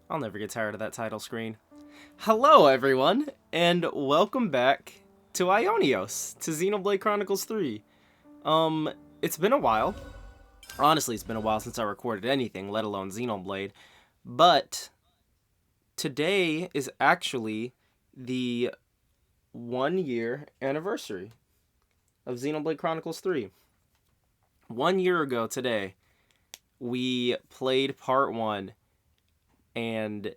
I'll never get tired of that title screen. Hello, everyone, and welcome back to Ionios, to Xenoblade Chronicles 3. It's been a while. Honestly, it's been a while since I recorded anything, let alone Xenoblade. But today is actually the 1 year anniversary of Xenoblade Chronicles 3. 1 year ago today, we played part 1, and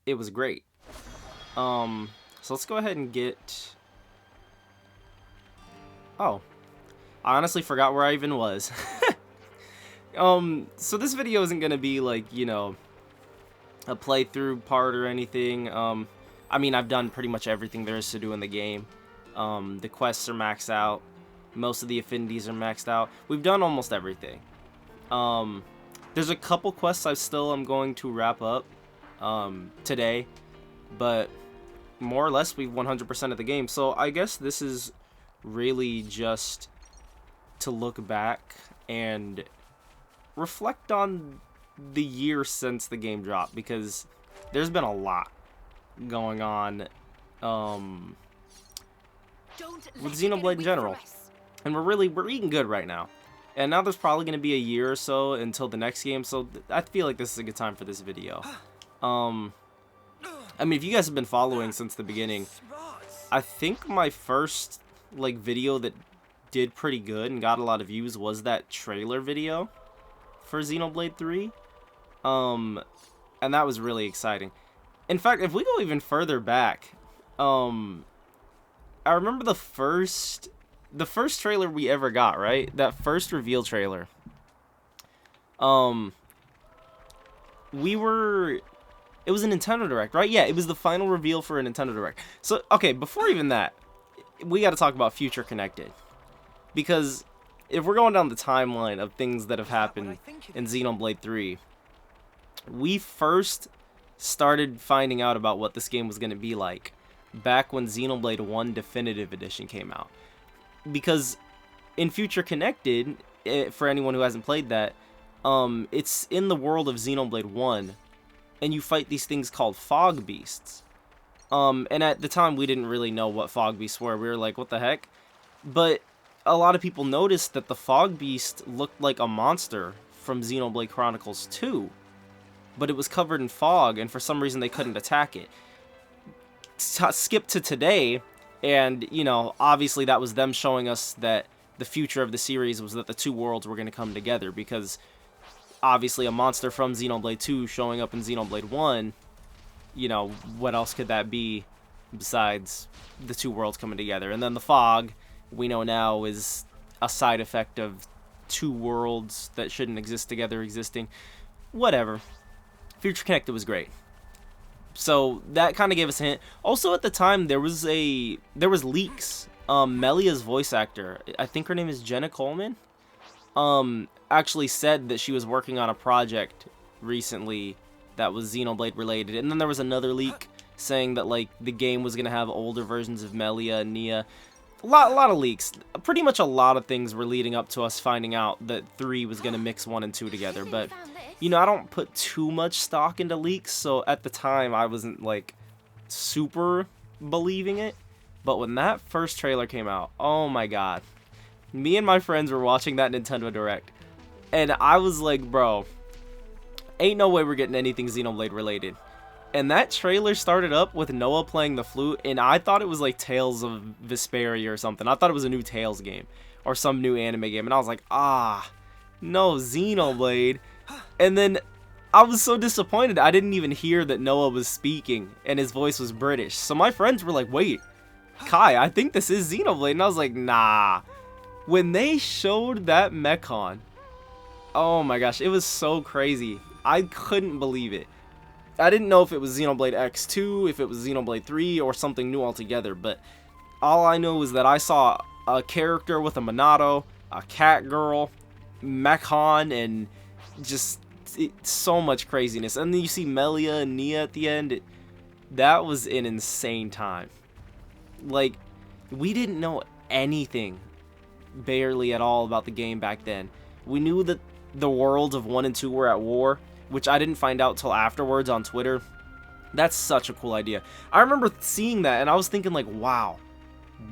it was great. So let's go ahead and get... Oh, I honestly forgot where I even was. So this video isn't gonna be like, a playthrough part or anything. I mean, I've done pretty much everything there is to do in the game. The quests are maxed out. Most of the affinities are maxed out. We've done almost everything. There's a couple quests I'm going to wrap up today, but more or less we've 100% of the game. So I guess this is really just to look back and reflect on the year since the game dropped, because there's been a lot going on with Xenoblade in general, and we're eating good right now. And now there's probably going to be a year or so until the next game, so I feel like this is a good time for this video. I mean, if you guys have been following since the beginning, I think my first video that did pretty good and got a lot of views was that trailer video for Xenoblade 3. And that was really exciting. In fact, if we go even further back, I remember the first trailer we ever got, right? That first reveal trailer. It was a Nintendo Direct, right? Yeah, it was the final reveal for a Nintendo Direct. So, okay, before even that, we got to talk about Future Connected. Because if we're going down the timeline of things that have happened in Xenoblade 3, we first started finding out about what this game was going to be like back when Xenoblade 1 Definitive Edition came out. Because in Future Connected, for anyone who hasn't played that, it's in the world of Xenoblade 1, and you fight these things called fog beasts. And at the time, we didn't really know what fog beasts were. We were like, what the heck? But a lot of people noticed that the fog beast looked like a monster from Xenoblade Chronicles 2, but it was covered in fog, and for some reason they couldn't attack it. Skip to today, and, obviously that was them showing us that the future of the series was that the two worlds were going to come together, because obviously a monster from Xenoblade 2 showing up in Xenoblade 1, what else could that be besides the two worlds coming together? And then the fog, we know now, is a side effect of two worlds that shouldn't exist together existing. Whatever. Future Connected was great. So that kind of gave us a hint. Also at the time there was leaks. Melia's voice actor, I think her name is Jenna Coleman, actually said that she was working on a project recently that was Xenoblade related. And then there was another leak saying that the game was gonna have older versions of Melia and Nia. A lot of leaks. Pretty much a lot of things were leading up to us finding out that 3 was gonna mix 1 and 2 together. But I don't put too much stock into leaks, so at the time I wasn't super believing it. But when that first trailer came out, oh my god. Me and my friends were watching that Nintendo Direct, and I was like, bro, ain't no way we're getting anything Xenoblade related. And that trailer started up with Noah playing the flute, and I thought it was like Tales of Vesperia or something. I thought it was a new Tales game or some new anime game, and I was like, no, Xenoblade. And then I was so disappointed I didn't even hear that Noah was speaking and his voice was British. So my friends were like, wait, Kai, I think this is Xenoblade. And I was like, nah. When they showed that Mechon, oh my gosh, it was so crazy. I couldn't believe it. I didn't know if it was Xenoblade X2, if it was Xenoblade 3, or something new altogether, but all I know is that I saw a character with a Monado, a cat girl, Mechon, and just so much craziness. And then you see Melia and Nia at the end. That was an insane time. We didn't know anything barely at all about the game back then. We knew that the worlds of 1 and 2 were at war, which I didn't find out till afterwards on Twitter. That's such a cool idea. I remember seeing that and I was thinking like, wow,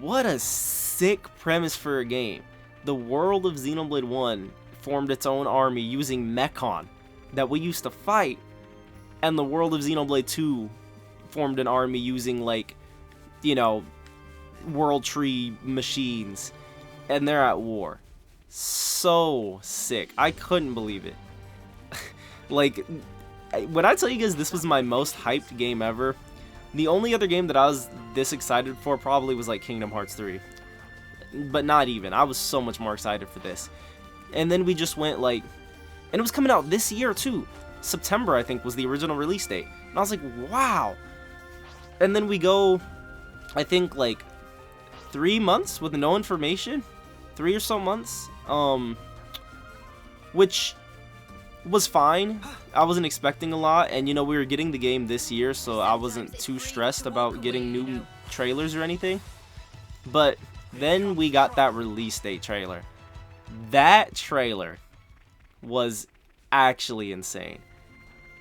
what a sick premise for a game. The world of Xenoblade 1 formed its own army using Mechon that we used to fight, and the world of Xenoblade 2 formed an army using, like, you know, World Tree machines, and they're at war. So sick. I couldn't believe it. Like, when I tell you guys this was my most hyped game ever, the only other game that I was this excited for probably was like Kingdom Hearts 3. But not even. I was so much more excited for this. And then we just went like, and it was coming out this year too. September, I think, was the original release date. And I was like, wow. And then we go, I think like 3 months with no information. 3 or so months. Which was fine. I wasn't expecting a lot, and you know, we were getting the game this year, so I wasn't too stressed about getting new trailers or anything. But then we got that release date trailer. That trailer was actually insane.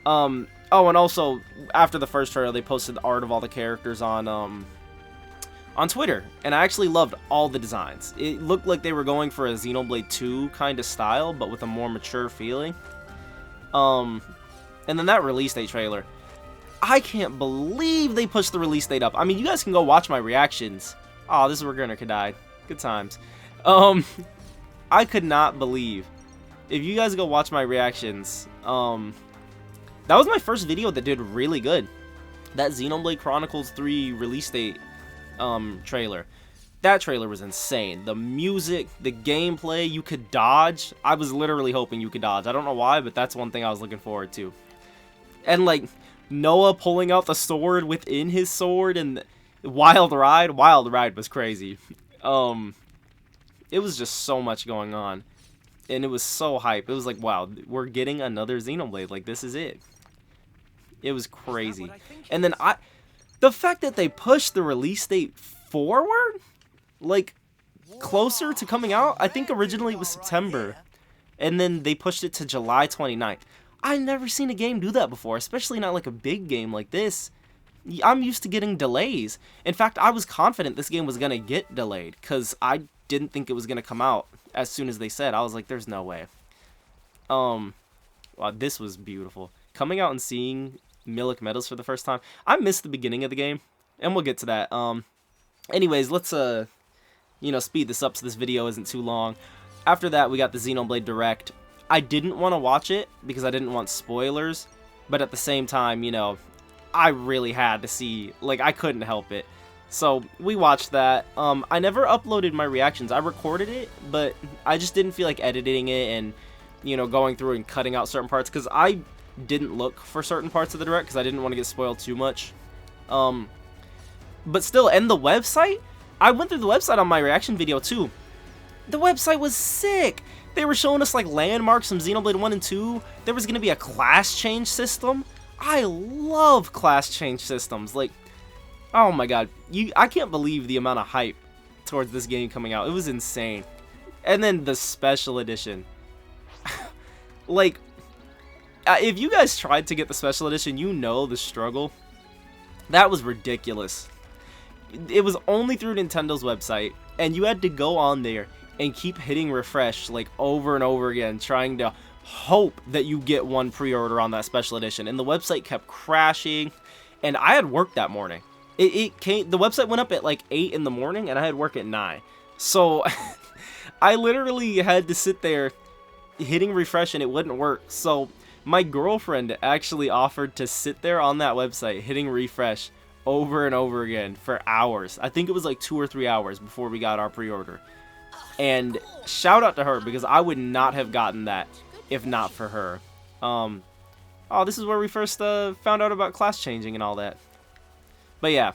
Oh, and also after the first trailer, they posted the art of all the characters on Twitter, and I actually loved all the designs. It looked like they were going for a Xenoblade 2 kind of style, but with a more mature feeling. And then that release date trailer, I can't believe they pushed the release date up. I mean, you guys can go watch my reactions. Oh, this is where Gurner could die. Good times. I could not believe. If you guys go watch my reactions, that was my first video that did really good. That Xenoblade Chronicles 3 release date trailer. That trailer was insane. The music, the gameplay, you could dodge. I was literally hoping you could dodge. I don't know why, but that's one thing I was looking forward to. And like Noah pulling out the sword within his sword, and Wild Ride was crazy. It was just so much going on, and it was so hype. It was like, wow, we're getting another Xenoblade. Like, this is it. It was crazy. And then the fact that they pushed the release date forward, like closer to coming out. I think originally it was September, and then they pushed it to July 29th. I've never seen a game do that before, especially not like a big game like this. I'm used to getting delays. In fact, I was confident this game was going to get delayed, because I didn't think it was going to come out as soon as they said. I was like, there's no way. Wow, this was beautiful. Coming out and seeing Milik Meadows for the first time. I missed the beginning of the game, and we'll get to that. Anyways, let's, you know, speed this up so this video isn't too long. After that, we got the Xenoblade Direct. I didn't want to watch it because I didn't want spoilers, but at the same time, you know, I really had to see, like, I couldn't help it. So, we watched that. I never uploaded my reactions. I recorded it, but I just didn't feel like editing it and, you know, going through and cutting out certain parts, because I didn't look for certain parts of the Direct because I didn't want to get spoiled too much. But still, and the website, I went through the website on my reaction video too. The website was sick. They were showing us like landmarks from Xenoblade 1 and 2. There was going to be a class change system. I love class change systems. Like, oh my god. I can't believe the amount of hype towards this game coming out. It was insane. And then the special edition. Like, if you guys tried to get the special edition, you know the struggle. That was ridiculous. It was only through Nintendo's website, and you had to go on there and keep hitting refresh like over and over again, trying to hope that you get one pre-order on that special edition. And the website kept crashing, and I had work that morning. The website went up at like 8 in the morning, and I had work at 9. So I literally had to sit there hitting refresh, and it wouldn't work. So my girlfriend actually offered to sit there on that website hitting refresh over and over again for hours. I think it was like 2 or 3 hours before we got our pre-order. And shout out to her, because I would not have gotten that if not for her. Oh, this is where we first found out about class changing and all that. But yeah,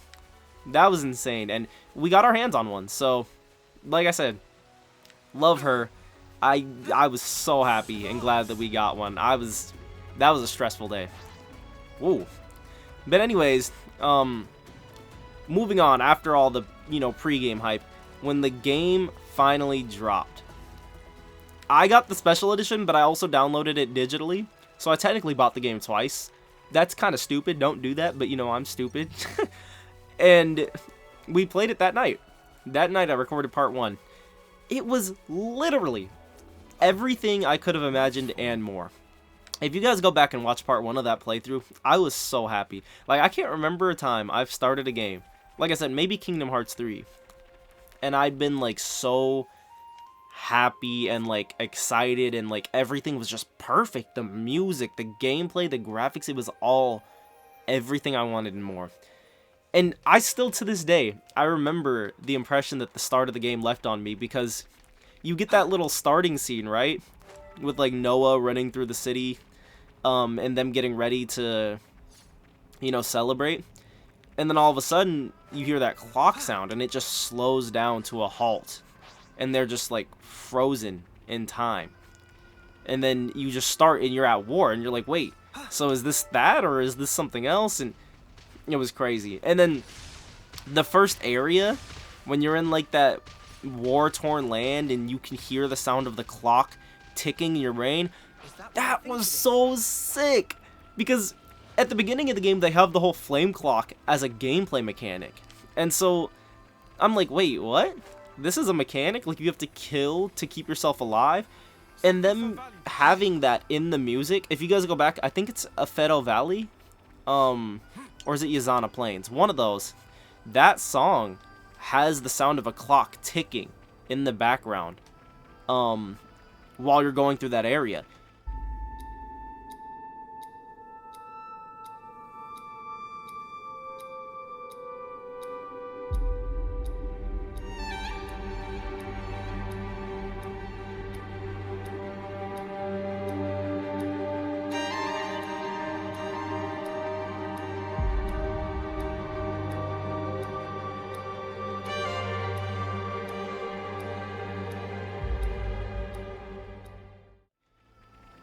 that was insane, and we got our hands on one. So, like I said, love her. I was so happy and glad that we got one. That was a stressful day. Whoa. But anyways, moving on, after all the, you know, pre-game hype, when the game finally dropped, I got the special edition, but I also downloaded it digitally. So I technically bought the game twice. That's kind of stupid. Don't do that, but you know, I'm stupid. And we played it that night. That night I recorded part 1. It was literally everything I could have imagined and more. If you guys go back and watch part 1 of that playthrough, I was so happy. Like, I can't remember a time I've started a game. Like I said, maybe Kingdom Hearts 3. And I'd been, like, so happy and, like, excited, and, like, everything was just perfect. The music, the gameplay, the graphics, it was all everything I wanted and more. And I still, to this day, I remember the impression that the start of the game left on me, because you get that little starting scene, right? With, like, Noah running through the city, and them getting ready to, you know, celebrate. And then all of a sudden, you hear that clock sound, and it just slows down to a halt. And they're just, like, frozen in time. And then you just start, and you're at war, and you're like, wait, so is this that, or is this something else? And it was crazy. And then the first area, when you're in, like, that war-torn land, and you can hear the sound of the clock ticking in your brain, that was so sick. Because at the beginning of the game, they have the whole flame clock as a gameplay mechanic. And so I'm like, wait, what? This is a mechanic? Like, you have to kill to keep yourself alive? And them having that in the music, if you guys go back, I think it's Afeto Valley, or is it Yazana Plains? One of those. That song has the sound of a clock ticking in the background, while you're going through that area.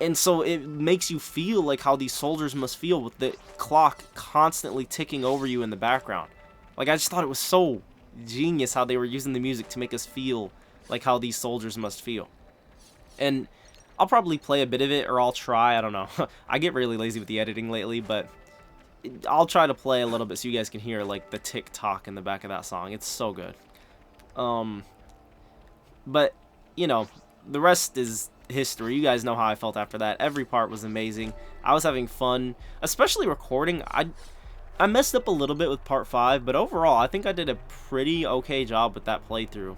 And so it makes you feel like how these soldiers must feel with the clock constantly ticking over you in the background. Like, I just thought it was so genius how they were using the music to make us feel like how these soldiers must feel. And I'll probably play a bit of it, or I'll try, I don't know. I get really lazy with the editing lately, but I'll try to play a little bit so you guys can hear, like, the tick-tock in the back of that song. It's so good. But, you know, the rest is history. You guys know how I felt after that. Every part was amazing. I was having fun, especially recording. I messed up a little bit with part 5, but overall I think I did a pretty okay job with that playthrough.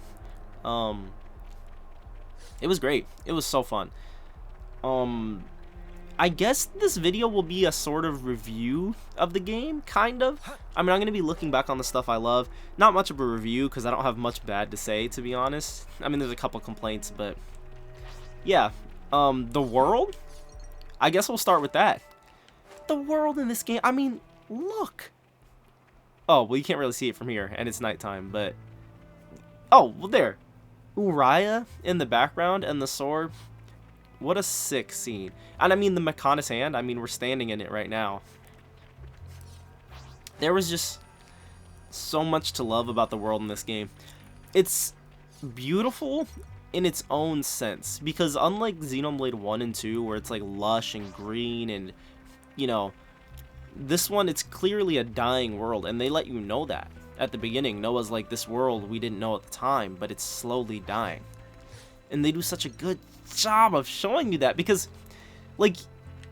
It was great. It was so fun. I guess this video will be a sort of review of the game, kind of. I mean, I'm going to be looking back on the stuff I love. Not much of a review, because I don't have much bad to say, to be honest. I mean, there's a couple complaints, but yeah. The world? I guess we'll start with that. The world in this game, I mean, look. Oh, well, you can't really see it from here, and it's nighttime, but oh, well, there. Uriah in the background and the sword. What a sick scene. And I mean, the Makana's hand, I mean, we're standing in it right now. There was just so much to love about the world in this game. It's beautiful in its own sense, because unlike Xenoblade 1 and 2, where it's like lush and green and, you know, this one, it's clearly a dying world, and they let you know that at the beginning. Noah's like, this world we didn't know at the time, but it's slowly dying. And they do such a good job of showing you that, because, like,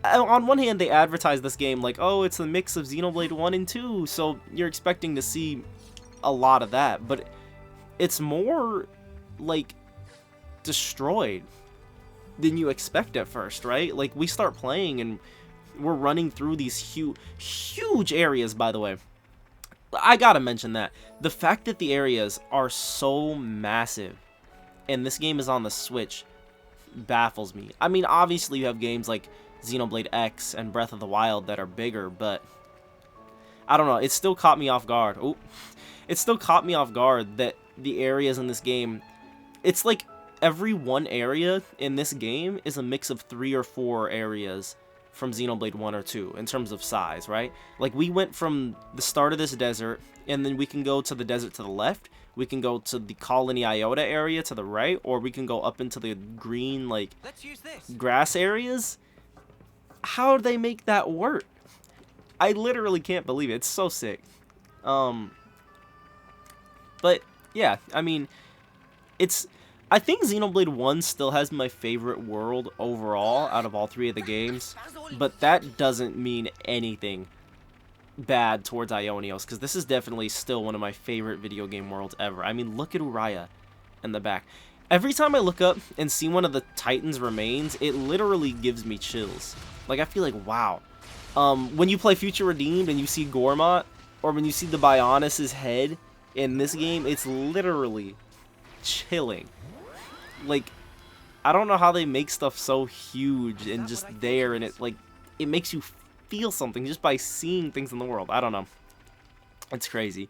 on one hand, they advertise this game like, oh, it's a mix of Xenoblade 1 and 2, so you're expecting to see a lot of that, but it's more, like, destroyed than you expect at first, right? Like, we start playing, and we're running through these huge areas, by the way. I gotta mention that. The fact that the areas are so massive, and this game is on the Switch, baffles me. I mean, obviously you have games like Xenoblade X and Breath of the Wild that are bigger, but I don't know, it still caught me off guard. Oh, it still caught me off guard that the areas in this game, it's like every one area in this game is a mix of 3 or 4 areas from Xenoblade 1 or 2 in terms of size, right? Like, we went from the start of this desert, and then we can go to the desert to the left, we can go to the Colony Iota area to the right, or we can go up into the green, like, grass areas. how do they make that work? I literally can't believe it. It's so sick. But yeah, I mean, I think Xenoblade 1 still has my favorite world overall out of all 3 of the games, but that doesn't mean anything bad towards Ionios, because this is definitely still one of my favorite video game worlds ever. I mean, look at Uriah in the back. Every time I look up and see one of the Titans' remains, it literally gives me chills. Like, I feel like, wow. When you play Future Redeemed and you see Gormott, or when you see the Bionis' head in this game, it's literally chilling. Like, I don't know how they make stuff so huge and just there, and it makes you feel something just by seeing things in the world. I don't know. It's crazy.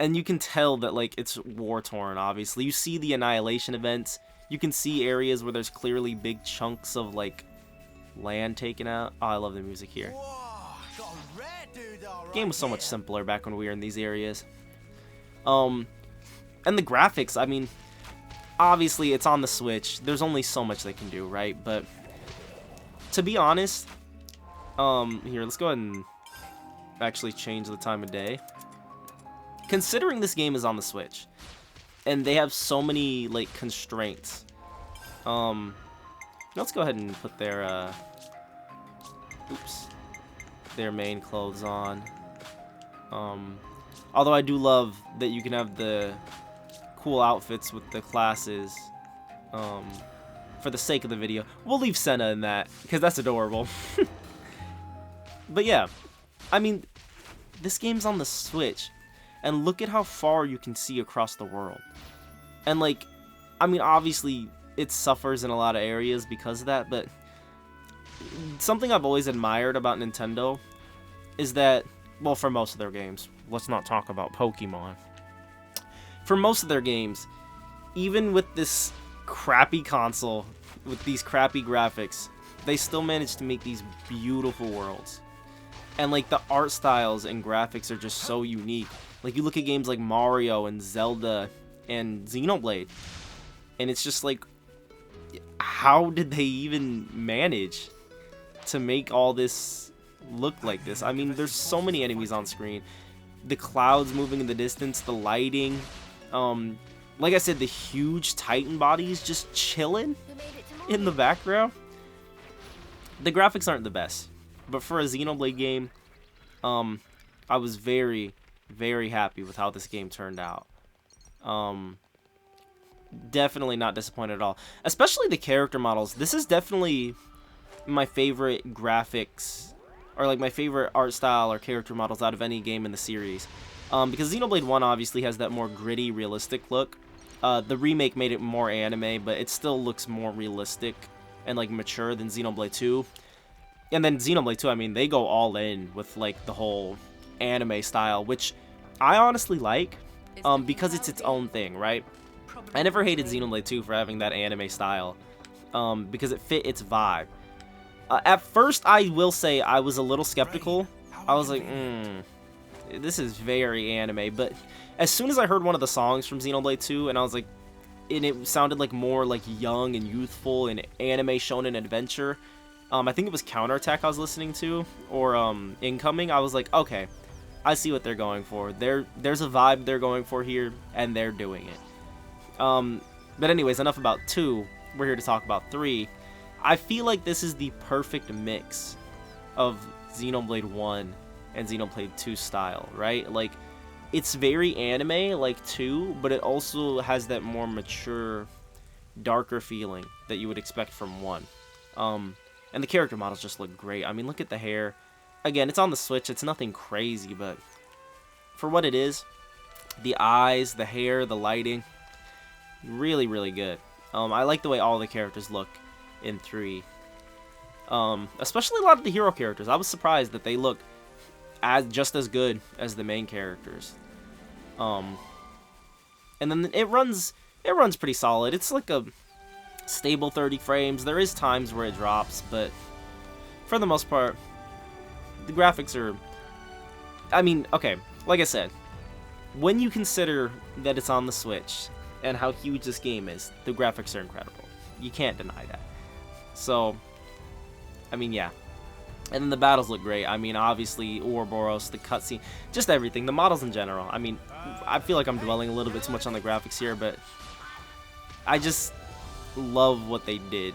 And you can tell that, like, it's war-torn, obviously. You see the Annihilation events. You can see areas where there's clearly big chunks of, like, land taken out. Oh, I love the music here. The game was so much simpler back when we were in these areas. And the graphics, I mean, obviously it's on the Switch. There's only so much they can do, right? But to be honest, here, let's go ahead and actually change the time of day. Considering this game is on the Switch, and they have so many, like, constraints, let's go ahead and put their, their main clothes on. Although I do love that you can have the cool outfits with the classes, for the sake of the video. We'll leave Senna in that, because that's adorable. But yeah, I mean, this game's on the Switch, and look at how far you can see across the world. And, like, I mean, obviously, it suffers in a lot of areas because of that, but something I've always admired about Nintendo is that, well, for most of their games, let's not talk about Pokemon. For most of their games, even with this crappy console, with these crappy graphics, they still manage to make these beautiful worlds. And, like, the art styles and graphics are just so unique. Like, you look at games like Mario and Zelda and Xenoblade, and it's just like, how did they even manage to make all this look like this? I mean, there's so many enemies on screen. The clouds moving in the distance, the lighting, like I said, the huge Titan bodies just chilling in the background. The graphics aren't the best, but for a Xenoblade game, I was very, very happy with how this game turned out. Definitely not disappointed at all. Especially the character models. This is definitely my favorite graphics, or like my favorite art style or character models out of any game in the series. Because Xenoblade 1 obviously has that more gritty, realistic look. The remake made it more anime, but it still looks more realistic and like mature than Xenoblade 2. And then Xenoblade 2, I mean, they go all in with like the whole anime style, which I honestly like, because it's its own thing, right? I never hated Xenoblade 2 for having that anime style, because it fit its vibe. At first, I will say I was a little skeptical. I was like, this is very anime, but as soon as I heard one of the songs from Xenoblade 2, and I was like, and it sounded like more like young and youthful and anime shonen adventure. I think it was Counterattack I was listening to, or Incoming. I was like, okay, I see what they're going for. There's a vibe they're going for here, and they're doing it. But anyways, enough about 2. We're here to talk about 3. I feel like this is the perfect mix of Xenoblade 1 and Xenoblade 2 style, right? Like, it's very anime, like 2, but it also has that more mature, darker feeling that you would expect from 1. And the character models just look great. I mean, look at the hair. Again, it's on the Switch. It's nothing crazy, but for what it is, the eyes, the hair, the lighting, really, really good. I like the way all the characters look in 3. Especially a lot of the hero characters. I was surprised that they look just as good as the main characters. And then it runs pretty solid. It's like a stable 30 frames. There is times where it drops, but for the most part, the graphics are, I mean, okay, like I said, when you consider that it's on the Switch and how huge this game is, the graphics are incredible. You can't deny that. So, I mean, yeah, And then the battles look great. I mean, obviously, Ouroboros, the cutscene, just everything. The models in general. I mean, I feel like I'm dwelling a little bit too much on the graphics here, but I just love what they did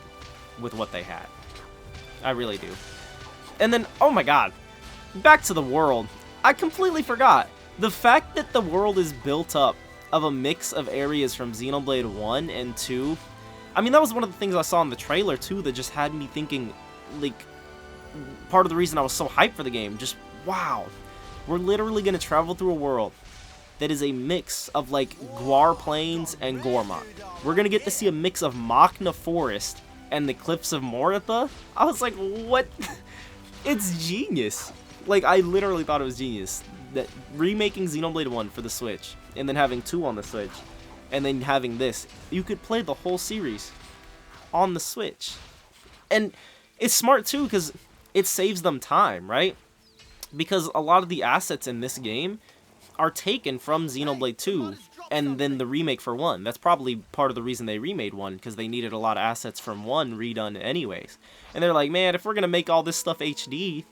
with what they had. I really do. And then, oh my god, back to the world. I completely forgot. The fact that the world is built up of a mix of areas from Xenoblade 1 and 2. I mean, that was one of the things I saw in the trailer, too, that just had me thinking, like, part of the reason I was so hyped for the game. Just, wow. We're literally going to travel through a world that is a mix of, like, Guar Plains and Gormott. We're going to get to see a mix of Machna Forest and the Cliffs of Moratha. I was like, what? It's genius. Like, I literally thought it was genius. That remaking Xenoblade 1 for the Switch, and then having 2 on the Switch, and then having this, you could play the whole series on the Switch. And it's smart too, because it saves them time, right? Because a lot of the assets in this game are taken from Xenoblade 2, and then the remake for 1. That's probably part of the reason they remade 1, because they needed a lot of assets from 1 redone anyways. And they're like, man, if we're going to make all this stuff HD,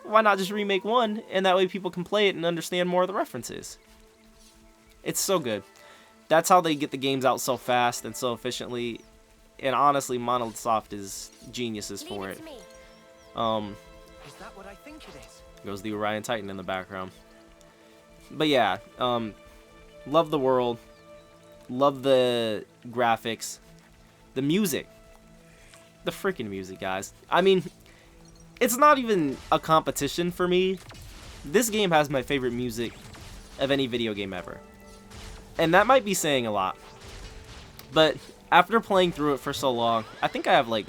why not just remake 1, and that way people can play it and understand more of the references. It's so good. That's how they get the games out so fast and so efficiently, and honestly, Monolith Soft is geniuses for it. Is that what I think it is? Goes the Orion Titan in the background. But yeah, love the world, love the graphics, the music, the freaking music, guys. I mean, it's not even a competition for me. This game has my favorite music of any video game ever. And that might be saying a lot. But after playing through it for so long, I think I have like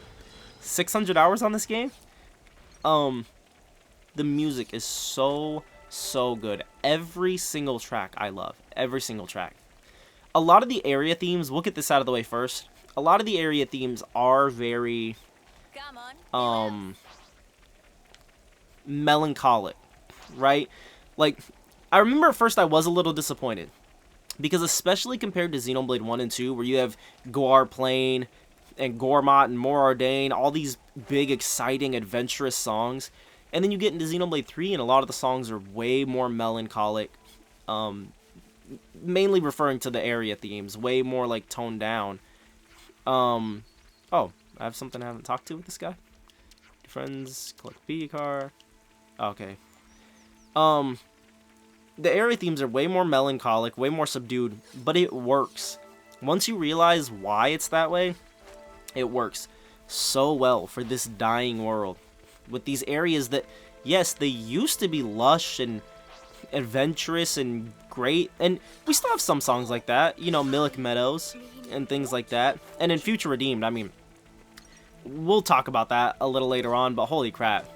600 hours on this game. The music is so good. Every single track I love. Every single track. A lot of the area themes, we'll get this out of the way first. A lot of the area themes are very melancholic, right? Like, I remember at first I was a little disappointed, because especially compared to Xenoblade 1 and 2, where you have Guar Plain and Gormott and Morardain, all these big, exciting, adventurous songs, and then you get into Xenoblade 3 and a lot of the songs are way more melancholic, mainly referring to the area themes, way more like toned down. Oh, I have something I haven't talked to with this guy. Friends, collect B car. Okay. The area themes are way more melancholic, way more subdued, but it works. Once you realize why it's that way, it works so well for this dying world. With these areas that, yes, they used to be lush and adventurous and great, and we still have some songs like that, you know, Milik Meadows and things like that. And in Future Redeemed, I mean, we'll talk about that a little later on, but holy crap.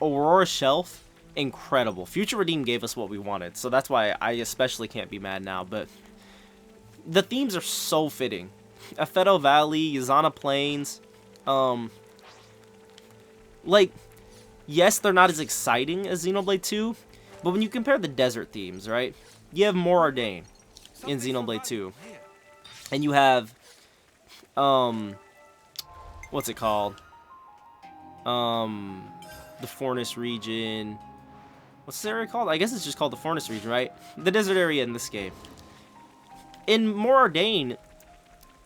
Aurora Shelf, incredible. Future Redeemed gave us what we wanted, so that's why I especially can't be mad now, but the themes are so fitting. Afeto Valley, Yazana Plains, like, yes, they're not as exciting as Xenoblade 2, but when you compare the desert themes, right, you have Morardain in Xenoblade 2, and you have, what's it called, the Forest region. What's this area called? I guess it's just called the Forest region, right? The desert area in this game. In Morardain,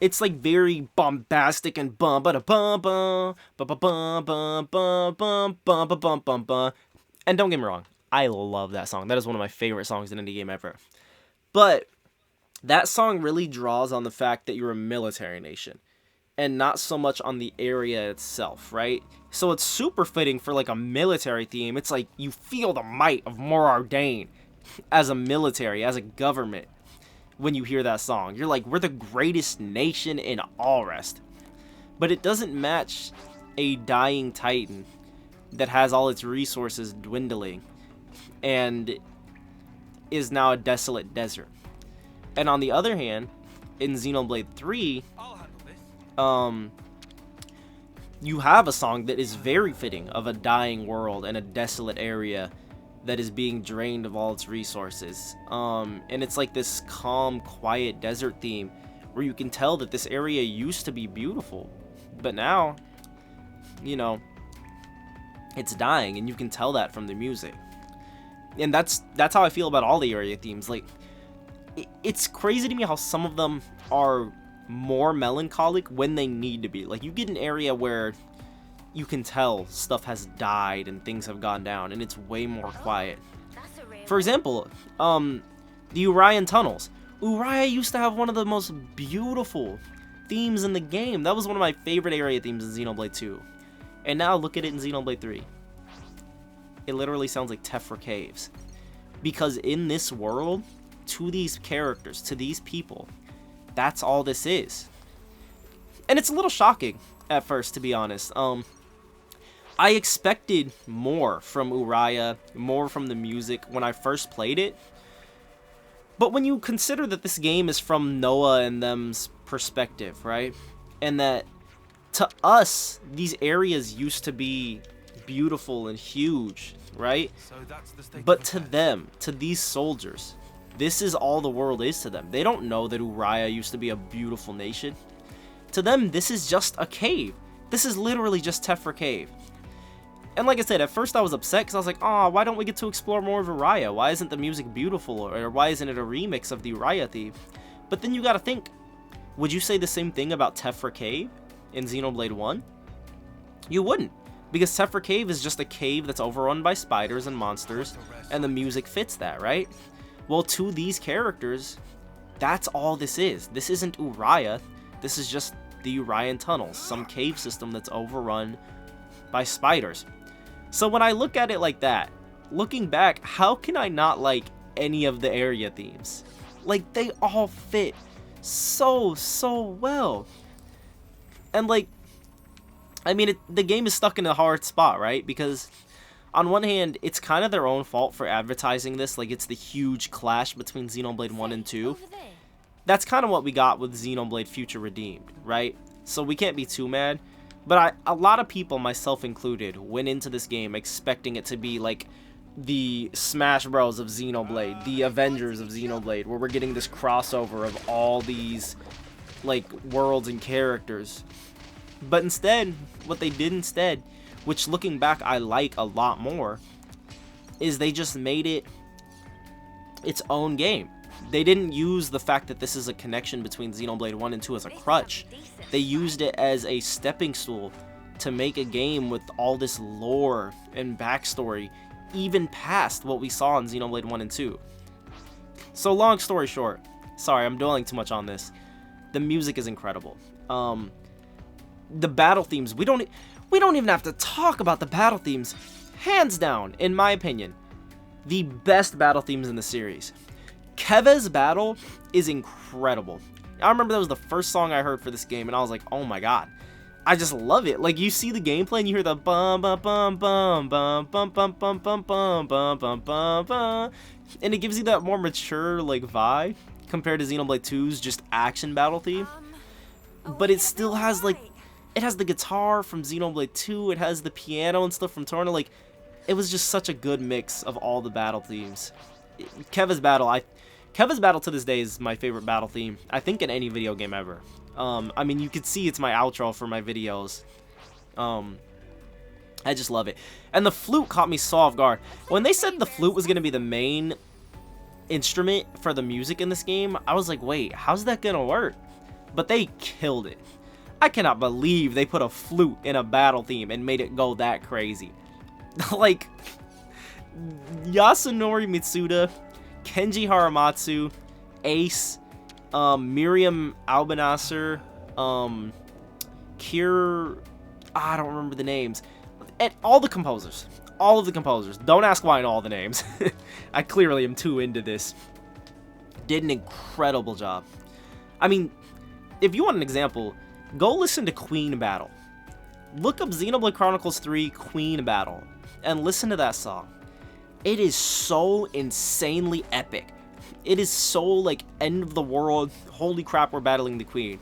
it's like very bombastic and bum ba da bum bum ba ba bum bum bum bum bum bum bum bum bum. And don't get me wrong, I love that song. That is one of my favorite songs in any game ever. But that song really draws on the fact that you're a military nation, and not so much on the area itself, right? So it's super fitting for like a military theme. It's like you feel the might of Morardain as a military, as a government, when you hear that song. You're like, we're the greatest nation in all rest. But it doesn't match a dying titan that has all its resources dwindling and is now a desolate desert. And on the other hand, in Xenoblade 3, you have a song that is very fitting of a dying world and a desolate area that is being drained of all its resources. And it's like this calm, quiet desert theme where you can tell that this area used to be beautiful, but now, you know, It's dying, and you can tell that from the music. And that's how I feel about all the area themes. Like, it's crazy to me how some of them are more melancholic when they need to be. Like, you get an area where you can tell stuff has died and things have gone down, and it's way more quiet. For example, the Urian tunnels. Uriah used to have one of the most beautiful themes in the game. That was one of my favorite area themes in Xenoblade 2. And now look at it in Xenoblade 3. It literally sounds like Tephra Caves. Because in this world, to these characters, to these people, that's all this is. And it's a little shocking at first, to be honest. I expected more from Uriah, more from the music when I first played it. But when you consider that this game is from Noah and them's perspective, right? And that to us, these areas used to be beautiful and huge, right? But to them, to these soldiers, this is all the world is to them. They don't know that Uriah used to be a beautiful nation. To them, this is just a cave. This is literally just Tephra Cave. And like I said, at first I was upset because I was like, oh, why don't we get to explore more of Uriah? Why isn't the music beautiful? Or why isn't it a remix of the Uriah theme? But then you gotta think, would you say the same thing about Tephra Cave in Xenoblade 1? You wouldn't. Because Tephra Cave is just a cave that's overrun by spiders and monsters, and the music fits that, right? Well, to these characters, that's all this is. This isn't Uriah. This is just the Urian tunnels, some cave system that's overrun by spiders. So when I look at it like that, looking back, how can I not like any of the area themes? Like, they all fit so well. And like, I mean, the game is stuck in a hard spot, right? Because on one hand, it's kind of their own fault for advertising this, like it's the huge clash between Xenoblade 1 and 2. That's kind of what we got with Xenoblade Future Redeemed, right? So we can't be too mad. But a lot of people, myself included, went into this game expecting it to be like the Smash Bros of Xenoblade, the Avengers of Xenoblade, where we're getting this crossover of all these like worlds and characters. But instead, what they did instead, which looking back I like a lot more, is they just made it its own game. They didn't use the fact that this is a connection between Xenoblade 1 and 2 as a crutch. They used it as a stepping stool to make a game with all this lore and backstory, even past what we saw in Xenoblade 1 and 2. So long story short, sorry, I'm dwelling too much on this. The music is incredible. The battle themes, we don't even have to talk about the battle themes. Hands down, in my opinion, the best battle themes in the series. Keva's battle is incredible. I remember that was the first song I heard for this game, and I was like, oh my god. I just love it. Like, you see the gameplay and you hear the bum bum bum bum bum bum bum bum bum bum bum bum bum bum, and it gives you that more mature like vibe compared to Xenoblade 2's just action battle theme. But it still has like, it has the guitar from Xenoblade 2, it has the piano and stuff from Torna. Like, it was just such a good mix of all the battle themes. Keva's battle to this day is my favorite battle theme, I think, in any video game ever. I mean, you could see it's my outro for my videos. I just love it. And the flute caught me so off guard. When they said the flute was going to be the main instrument for the music in this game, I was like, wait, how's that going to work? But they killed it. I cannot believe they put a flute in a battle theme and made it go that crazy. Like, Yasunori Mitsuda, Kenji Haramatsu, Ace, Miriam Albanasser, I don't remember the names, and all of the composers, don't ask why I know all the names, I clearly am too into this, did an incredible job. I mean, if you want an example, go listen to Queen Battle. Look up Xenoblade Chronicles 3 Queen Battle, and listen to that song. It is so insanely epic. It is so, like, end of the world, holy crap, we're battling the queen.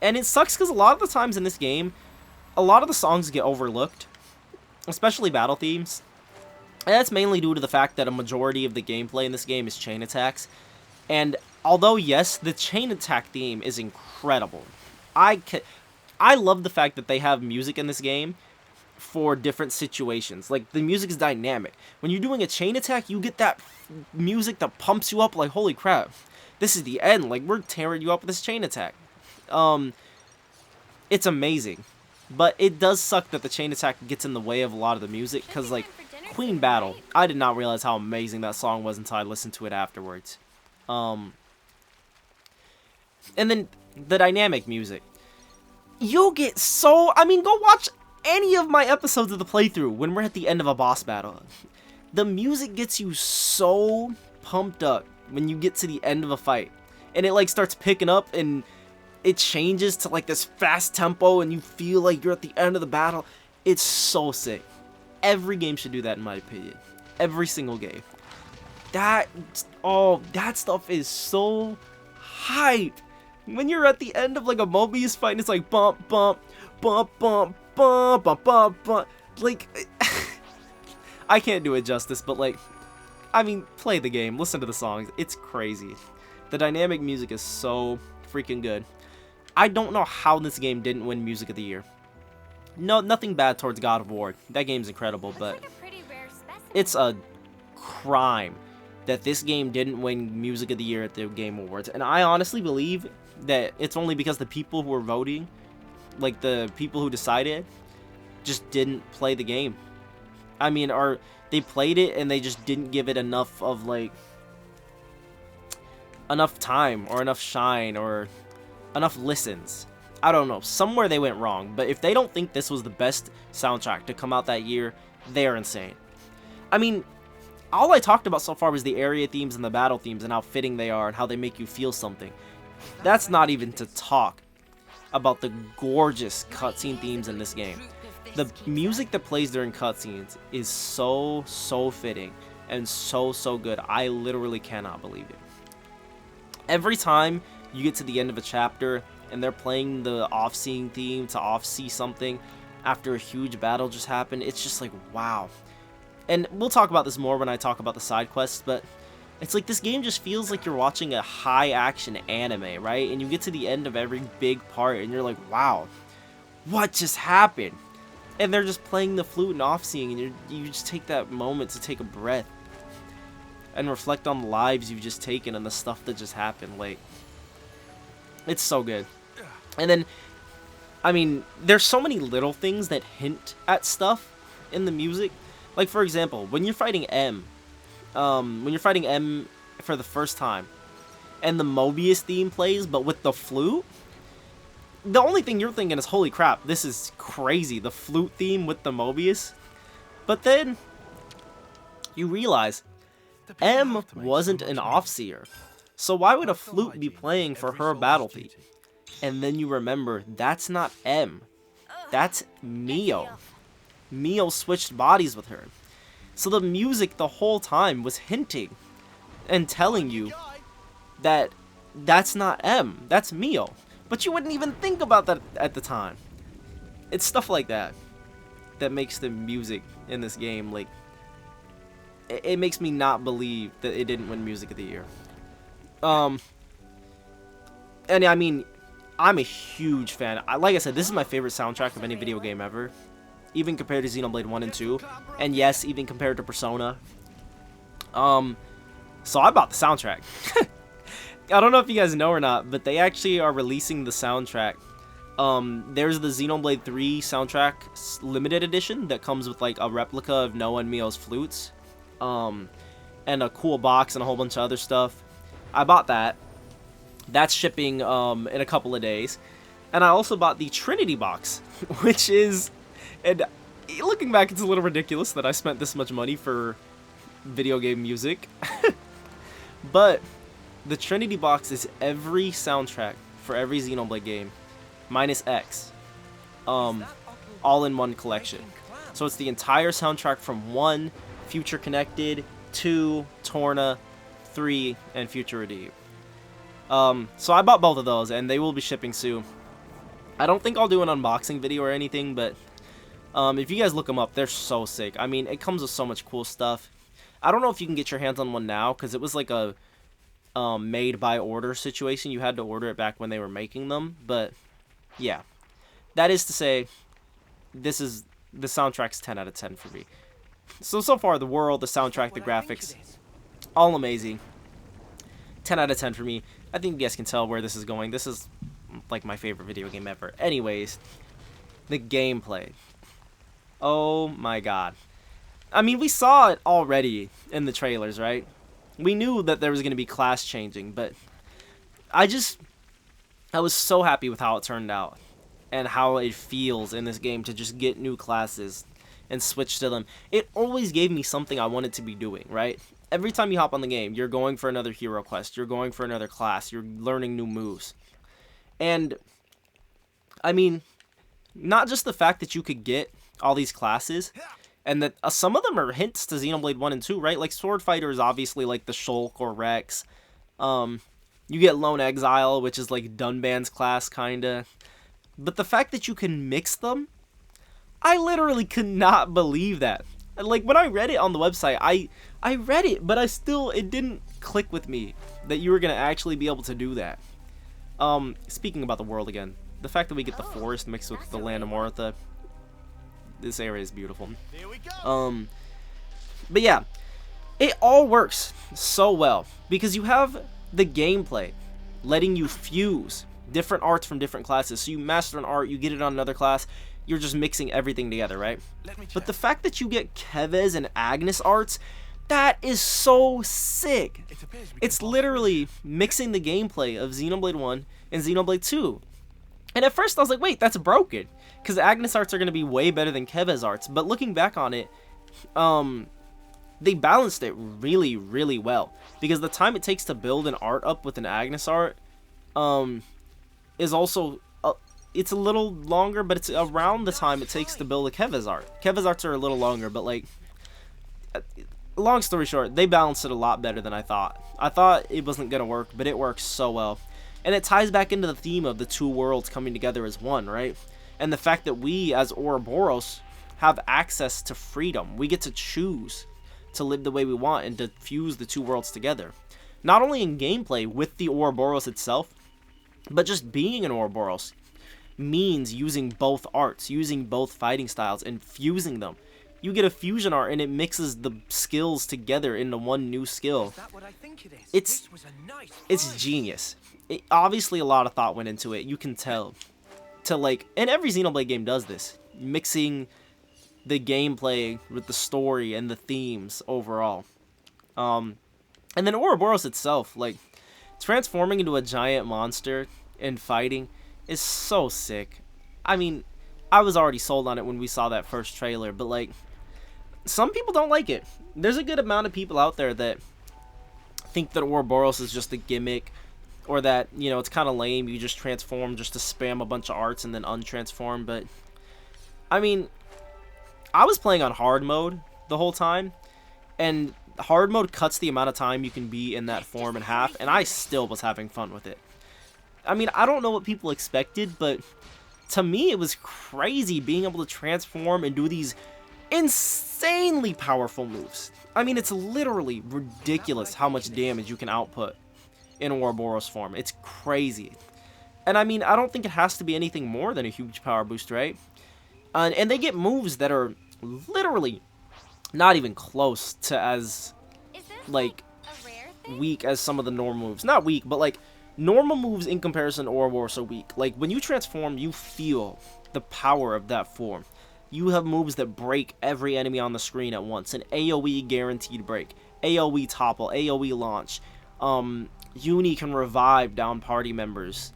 And it sucks because a lot of the times in this game, a lot of the songs get overlooked, especially battle themes. And that's mainly due to the fact that a majority of the gameplay in this game is chain attacks. And although, yes, the chain attack theme is incredible. I love the fact that they have music in this game for different situations. Like, the music is dynamic. When you're doing a chain attack, you get that music that pumps you up like, holy crap, this is the end. Like, we're tearing you up with this chain attack. It's amazing. But it does suck that the chain attack gets in the way of a lot of the music, because, like, Queen Battle, I did not realize how amazing that song was until I listened to it afterwards. And then the dynamic music. You'll get so... I mean, go watch any of my episodes of the playthrough when we're at the end of a boss battle. The music gets you so pumped up when you get to the end of a fight. And it, like, starts picking up and it changes to, like, this fast tempo and you feel like you're at the end of the battle. It's so sick. Every game should do that, in my opinion. Every single game. That stuff is so hype. When you're at the end of, like, a Mobius fight and it's like bump, bump, bump, bump, bump, bump, bump, bump. Like, I can't do it justice, but, like, I mean, play the game, listen to the songs. It's crazy. The dynamic music is so freaking good. I don't know how this game didn't win Music of the Year. No, nothing bad towards God of War. That game's incredible, but it's a crime that this game didn't win Music of the Year at the Game Awards. And I honestly believe that it's only because the people who were voting, like the people who decided, just didn't play the game. I mean, or they played it and they just didn't give it enough of, like, enough time or enough shine or enough listens. I don't know. Somewhere they went wrong. But if they don't think this was the best soundtrack to come out that year, they're insane. I mean, all I talked about so far was the area themes and the battle themes and how fitting they are and how they make you feel something. That's not even to talk about the gorgeous cutscene themes in this game. The music that plays during cutscenes is so, so fitting and so, so good. I literally cannot believe it. Every time you get to the end of a chapter and they're playing the off-scene theme to off-see something after a huge battle just happened, it's just like, wow. And we'll talk about this more when I talk about the side quests, but it's like this game just feels like you're watching a high-action anime, right? And you get to the end of every big part and you're like, wow, what just happened? And they're just playing the flute and off-seeing, and you just take that moment to take a breath and reflect on the lives you've just taken and the stuff that just happened. Like, it's so good. And then, I mean, there's so many little things that hint at stuff in the music. Like, for example, when you're fighting M for the first time, and the Mobius theme plays, but with the flute, the only thing you're thinking is, holy crap, this is crazy, the flute theme with the Mobius. But then, you realize, M wasn't an Offseer, so why would a flute be playing for her battle theme? And then you remember, that's not M, that's Mio. Mio switched bodies with her. So the music the whole time was hinting and telling you that that's not M, that's Mio. But you wouldn't even think about that at the time. It's stuff like that that makes the music in this game, like, it makes me not believe that it didn't win Music of the Year. And I mean, I'm a huge fan. Like I said, this is my favorite soundtrack of any video game ever. Even compared to Xenoblade 1 and 2. And yes, even compared to Persona. So I bought the soundtrack. I don't know if you guys know or not, but they actually are releasing the soundtrack. There's the Xenoblade 3 soundtrack limited edition that comes with, like, a replica of Noah and Mio's flutes. And a cool box and a whole bunch of other stuff. I bought that. That's shipping in a couple of days. And I also bought the Trinity box, which is... And looking back, it's a little ridiculous that I spent this much money for video game music. But the Trinity box is every soundtrack for every Xenoblade game, minus X. All in one collection. So it's the entire soundtrack from 1, Future Connected, 2, Torna, 3, and Future Redeemed. So I bought both of those, and they will be shipping soon. I don't think I'll do an unboxing video or anything, but if you guys look them up, they're so sick. I mean, it comes with so much cool stuff. I don't know if you can get your hands on one now, because it was like a made by order situation. You had to order it back when they were making them, but yeah. That is to say, the soundtrack's 10 out of 10 for me. So far, the world, the soundtrack, the graphics, all amazing. 10 out of 10 for me. I think you guys can tell where this is going. This is like my favorite video game ever. Anyways, the gameplay. Oh my god. I mean, we saw it already in the trailers, right? We knew that there was going to be class changing, but I was so happy with how it turned out and how it feels in this game to just get new classes and switch to them. It always gave me something I wanted to be doing, right? Every time you hop on the game, you're going for another hero quest, you're going for another class, you're learning new moves. And, I mean, not just the fact that you could get all these classes, and that some of them are hints to Xenoblade 1 and 2, right? Like, Sword Fighter is obviously like the Shulk or Rex. You get Lone Exile, which is like Dunban's class, kinda. But the fact that you can mix them, I literally could not believe that. Like, when I read it on the website, I read it, but it didn't click with me that you were going to actually be able to do that. Speaking about the world again, the fact that we get the forest mixed with the land of Moritha, this area is beautiful. But yeah, it all works so well because you have the gameplay letting you fuse different arts from different classes. So you master an art, you get it on another class, you're just mixing everything together, right? But the fact that you get Kevez and Agnes arts, that is so sick. It's literally mixing the gameplay of Xenoblade 1 and Xenoblade 2. And at first I was like, wait, that's broken. Because Agnes arts are going to be way better than Kevez arts. But looking back on it, they balanced it really, really well. Because the time it takes to build an art up with an Agnes art is also... it's a little longer, but it's around the time it takes to build a Kevez art. Kevez arts are a little longer, but like... long story short, they balanced it a lot better than I thought. I thought it wasn't going to work, but it works so well. And it ties back into the theme of the two worlds coming together as one, right? And the fact that we, as Ouroboros, have access to freedom. We get to choose to live the way we want and to fuse the two worlds together. Not only in gameplay with the Ouroboros itself, but just being an Ouroboros means using both arts, using both fighting styles, and fusing them. You get a fusion art and it mixes the skills together into one new skill. It's genius. Obviously a lot of thought went into it, you can tell. And every Xenoblade game does this, mixing the gameplay with the story and the themes overall. And then Ouroboros itself, like, transforming into a giant monster and fighting is so sick. I mean, I was already sold on it when we saw that first trailer, but like, some people don't like it. There's a good amount of people out there that think that Ouroboros is just a gimmick, or that, you know, it's kind of lame, you just transform just to spam a bunch of arts and then untransform. But I mean, I was playing on hard mode the whole time, and hard mode cuts the amount of time you can be in that form in half, and I still was having fun with it. I mean, I don't know what people expected, but to me it was crazy being able to transform and do these insanely powerful moves. I mean, it's literally ridiculous how much damage you can output in Ouroboros form. It's crazy. And I mean, I don't think it has to be anything more than a huge power boost, right? And they get moves that are literally not even close to as, like, weak as some of the normal moves. Not weak, but like, normal moves in comparison to Ouroboros are weak. Like, when you transform, you feel the power of that form. You have moves that break every enemy on the screen at once. An AoE guaranteed break. AoE topple. AoE launch. Uni can revive down party members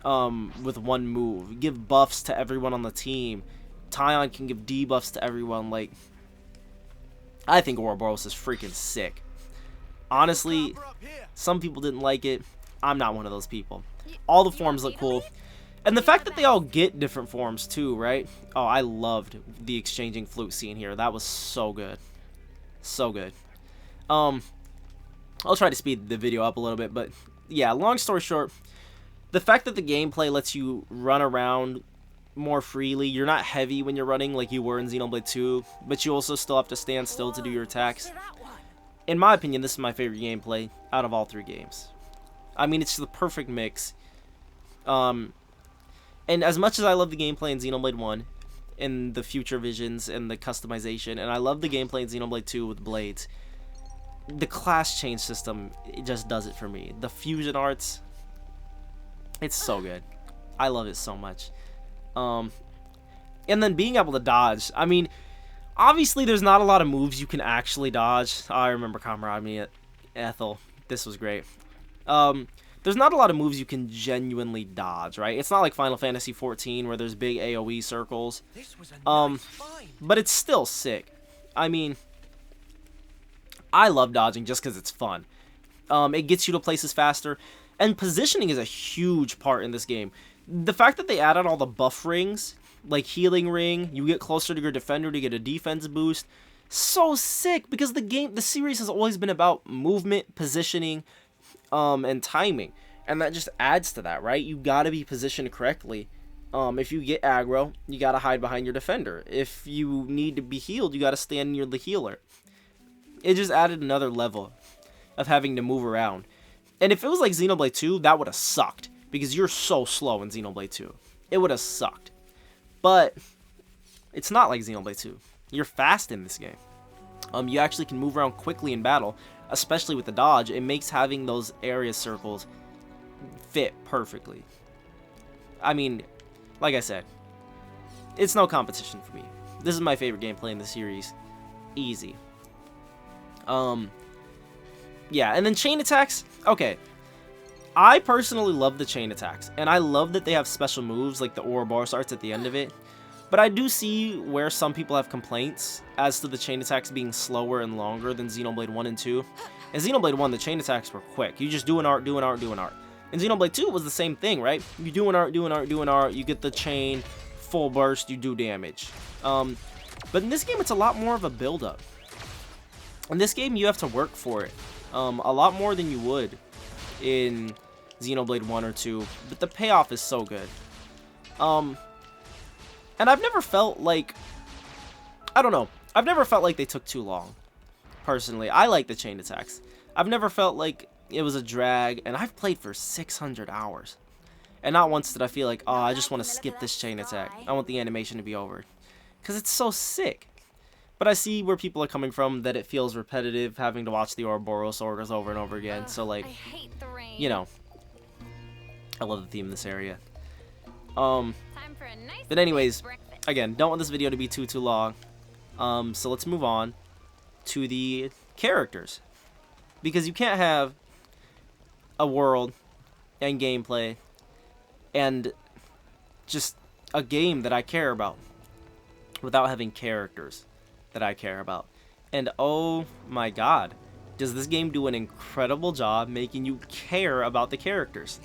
with one move. Give buffs to everyone on the team. Taion can give debuffs to everyone. Like, I think Ouroboros is freaking sick. Honestly, some people didn't like it. I'm not one of those people. All the forms look cool. And the fact that they all get different forms too, right? Oh, I loved the exchanging flute scene here. That was so good. So good. I'll try to speed the video up a little bit, but yeah, long story short, the fact that the gameplay lets you run around more freely. You're not heavy when you're running like you were in Xenoblade 2, but you also still have to stand still to do your attacks. In my opinion, this is my favorite gameplay out of all 3 games. I mean, it's the perfect mix. And as much as I love the gameplay in Xenoblade 1, and the future visions and the customization, and I love the gameplay in Xenoblade 2 with blades, the class change system, it just does it for me. The fusion arts, it's so good. I love it so much. And then being able to dodge. I mean, obviously there's not a lot of moves you can actually dodge. I remember camaraderie at Ethel. This was great. There's not a lot of moves you can genuinely dodge, right? It's not like Final Fantasy XIV where there's big AoE circles. But it's still sick. I mean, I love dodging just because it's fun. It gets you to places faster. And positioning is a huge part in this game. The fact that they added all the buff rings, like healing ring, you get closer to your defender to get a defense boost. So sick, because the series has always been about movement, positioning, and timing. And that just adds to that, right? You gotta be positioned correctly. If you get aggro, you gotta hide behind your defender. If you need to be healed, you gotta stand near the healer. It just added another level of having to move around. And if it was like Xenoblade 2, that would have sucked, because you're so slow in Xenoblade 2. It would have sucked. But it's not like Xenoblade 2. You're fast in this game. You actually can move around quickly in battle, especially with the dodge. It makes having those area circles fit perfectly. I mean, like I said, it's no competition for me. This is my favorite gameplay in the series. Easy. Yeah, and then chain attacks. Okay. I personally love the chain attacks, and I love that they have special moves like the Ouroboros arts at the end of it. But I do see where some people have complaints as to the chain attacks being slower and longer than Xenoblade 1 and 2. In Xenoblade 1, the chain attacks were quick. You just do an art, do an art, do an art. In Xenoblade 2, it was the same thing, right? You do an art, do an art, do an art, you get the chain, full burst, you do damage. But in this game, it's a lot more of a build-up. In this game, you have to work for it. A lot more than you would in Xenoblade 1 or 2, but the payoff is so good. And I've never felt like, I don't know, I've never felt like they took too long, personally. I like the chain attacks. I've never felt like it was a drag, and I've played for 600 hours. And not once did I feel like, oh, I just want to skip this chain attack. I want the animation to be over. Because it's so sick. But I see where people are coming from, that it feels repetitive, having to watch the Ouroboros orders over and over again. So, like, you know, I love the theme in this area. But anyways, again, don't want this video to be too long. So let's move on to the characters. Because you can't have a world and gameplay and just a game that I care about without having characters that I care about. And oh my god, does this game do an incredible job making you care about the characters.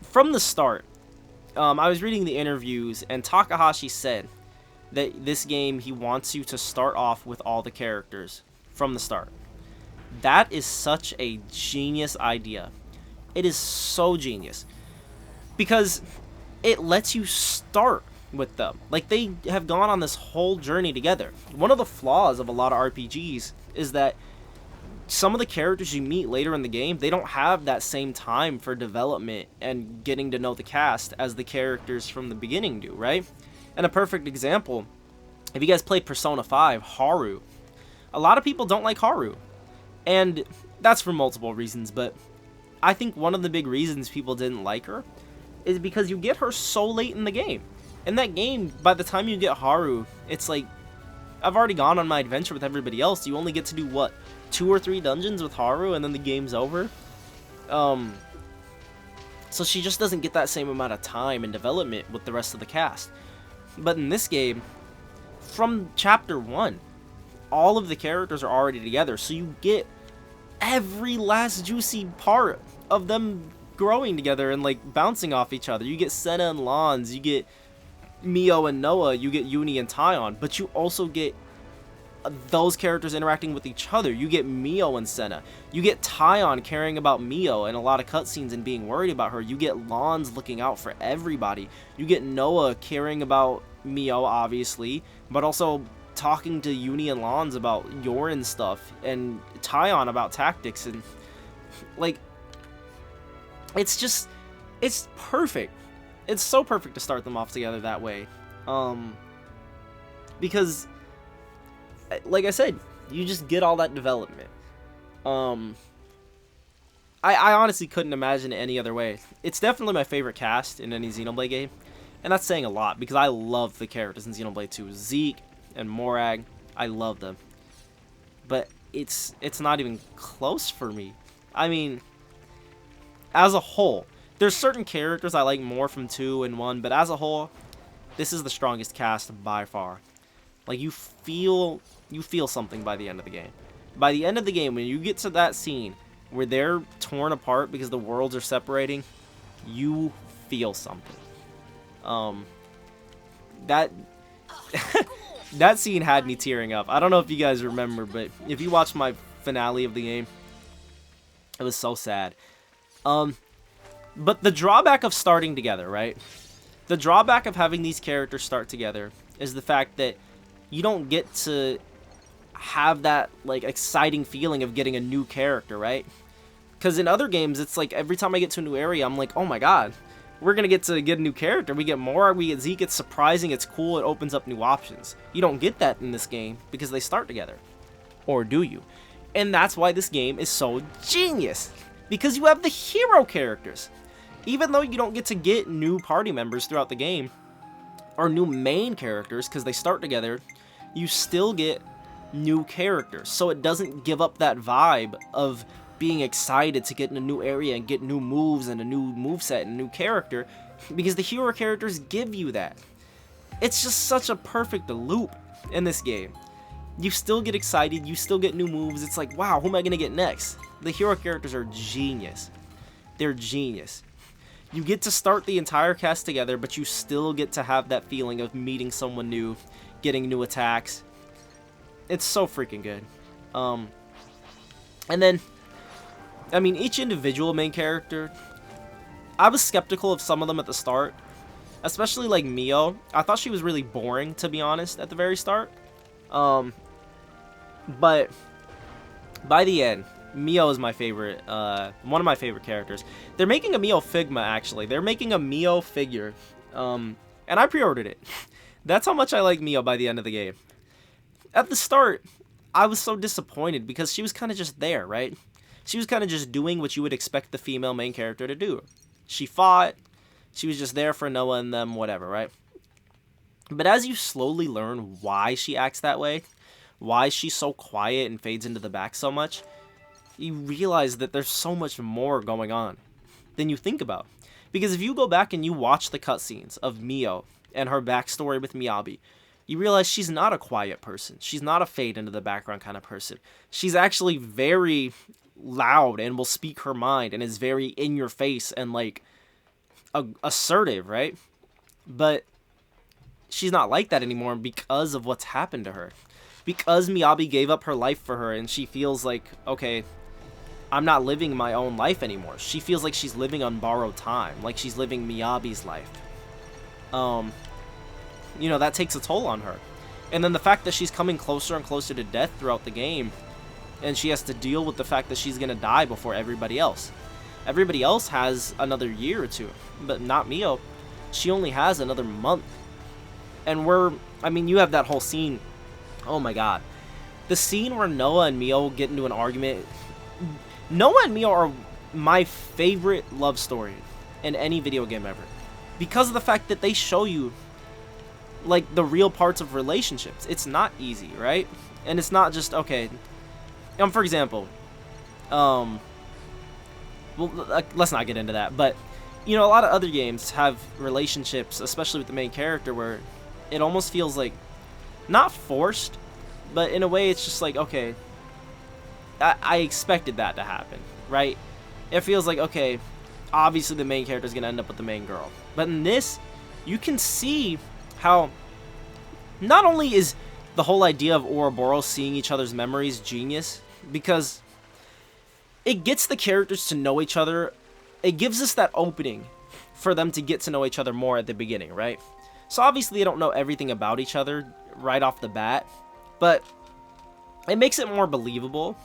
From the start, I was reading the interviews, and Takahashi said that this game, he wants you to start off with all the characters from the start. That is such a genius idea. It is so genius. Because it lets you start with them. Like, they have gone on this whole journey together. One of the flaws of a lot of RPGs is that some of the characters you meet later in the game, they don't have that same time for development and getting to know the cast as the characters from the beginning do, right? And a perfect example, if you guys played Persona 5, Haru. A lot of people don't like Haru. And that's for multiple reasons, but I think one of the big reasons people didn't like her is because you get her so late in the game. In that game, by the time you get Haru, it's like, I've already gone on my adventure with everybody else. You only get to do, what, 2 or 3 dungeons with Haru, and then the game's over? So she just doesn't get that same amount of time and development with the rest of the cast. But in this game, from chapter 1, all of the characters are already together, so you get every last juicy part of them growing together and, like, bouncing off each other. You get Senna and Lons, you get Mio and Noah, you get Uni and Taion, but you also get those characters interacting with each other. You get Mio and Senna. You get Tyon caring about Mio in a lot of cutscenes and being worried about her. You get Lons looking out for everybody. You get Noah caring about Mio, obviously, but also talking to Uni and Lons about Yorin stuff, and Tyon about tactics, and like, it's perfect. It's so perfect to start them off together that way. Because, like I said, you just get all that development. I honestly couldn't imagine it any other way. It's definitely my favorite cast in any Xenoblade game, and that's saying a lot, because I love the characters in Xenoblade 2. Zeke and Morag, I love them. But it's not even close for me. I mean, as a whole, there's certain characters I like more from 2 and 1, but as a whole, this is the strongest cast by far. Like, you feel something by the end of the game. By the end of the game, when you get to that scene where they're torn apart because the worlds are separating, you feel something. That that scene had me tearing up. I don't know if you guys remember, but if you watched my finale of the game, it was so sad. But the drawback of starting together, right? The drawback of having these characters start together is the fact that you don't get to have that, like, exciting feeling of getting a new character, right? Because in other games, it's like every time I get to a new area, I'm like, oh my god, we're going to get a new character. We get more, we get Zeke, it's surprising, it's cool, it opens up new options. You don't get that in this game because they start together. Or do you? And that's why this game is so genius. Because you have the hero characters. Even though you don't get to get new party members throughout the game, or new main characters because they start together, you still get new characters. So it doesn't give up that vibe of being excited to get in a new area and get new moves and a new moveset and a new character, because the hero characters give you that. It's just such a perfect loop in this game. You still get excited, you still get new moves. It's like, wow, who am I going to get next? The hero characters are genius. They're genius. You get to start the entire cast together, but you still get to have that feeling of meeting someone new, getting new attacks. It's so freaking good. And then, I mean, each individual main character, I was skeptical of some of them at the start. Especially like Mio. I thought she was really boring, to be honest, at the very start. But by the end, Mio is my favorite, one of my favorite characters. They're making a Mio Figma, actually. They're making a Mio figure, and I pre-ordered it. That's how much I like Mio by the end of the game. At the start, I was so disappointed because she was kind of just there, right? She was kind of just doing what you would expect the female main character to do. She fought, she was just there for Noah and them, whatever, right? But as you slowly learn why she acts that way, why she's so quiet and fades into the back so much, you realize that there's so much more going on than you think about. Because if you go back and you watch the cutscenes of Mio and her backstory with Miyabi, you realize she's not a quiet person. She's not a fade into the background kind of person. She's actually very loud and will speak her mind and is very in your face and, like, assertive, right? But she's not like that anymore because of what's happened to her. Because Miyabi gave up her life for her and she feels like, okay, I'm not living my own life anymore. She feels like she's living on borrowed time, like she's living Miyabi's life. You know, that takes a toll on her. And then the fact that she's coming closer and closer to death throughout the game, and she has to deal with the fact that she's gonna die before everybody else. Everybody else has another year or two, but not Mio. She only has another month. And you have that whole scene. Oh my god. The scene where Noah and Mio get into an argument. Noah and Mio are my favorite love story in any video game ever. Because of the fact that they show you, like, the real parts of relationships. It's not easy, right? And it's not just, okay. For example, well, let's not get into that. But, you know, a lot of other games have relationships, especially with the main character, where it almost feels like, not forced, but in a way it's just like, okay, I expected that to happen, right? It feels like, okay, obviously the main character is going to end up with the main girl. But in this, you can see how not only is the whole idea of Ouroboros seeing each other's memories, genius, because it gets the characters to know each other. It gives us that opening for them to get to know each other more at the beginning, right? So obviously they don't know everything about each other right off the bat, but it makes it more believable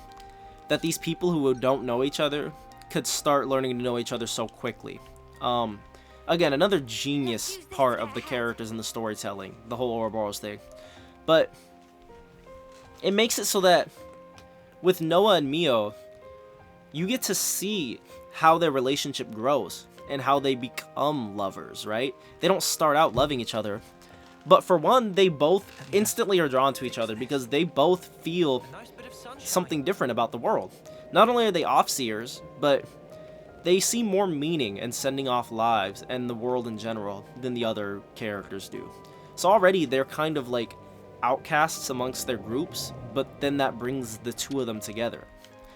that these people who don't know each other could start learning to know each other so quickly. Again, another genius part of the characters and the storytelling, the whole Ouroboros thing. But it makes it so that with Noah and Mio, you get to see how their relationship grows and how they become lovers, right? They don't start out loving each other, but for one, they both instantly are drawn to each other because they both feel something different about the world. Not only are they Offseers, but they see more meaning in sending off lives and the world in general than the other characters do. So already they're kind of like outcasts amongst their groups, but then that brings the two of them together.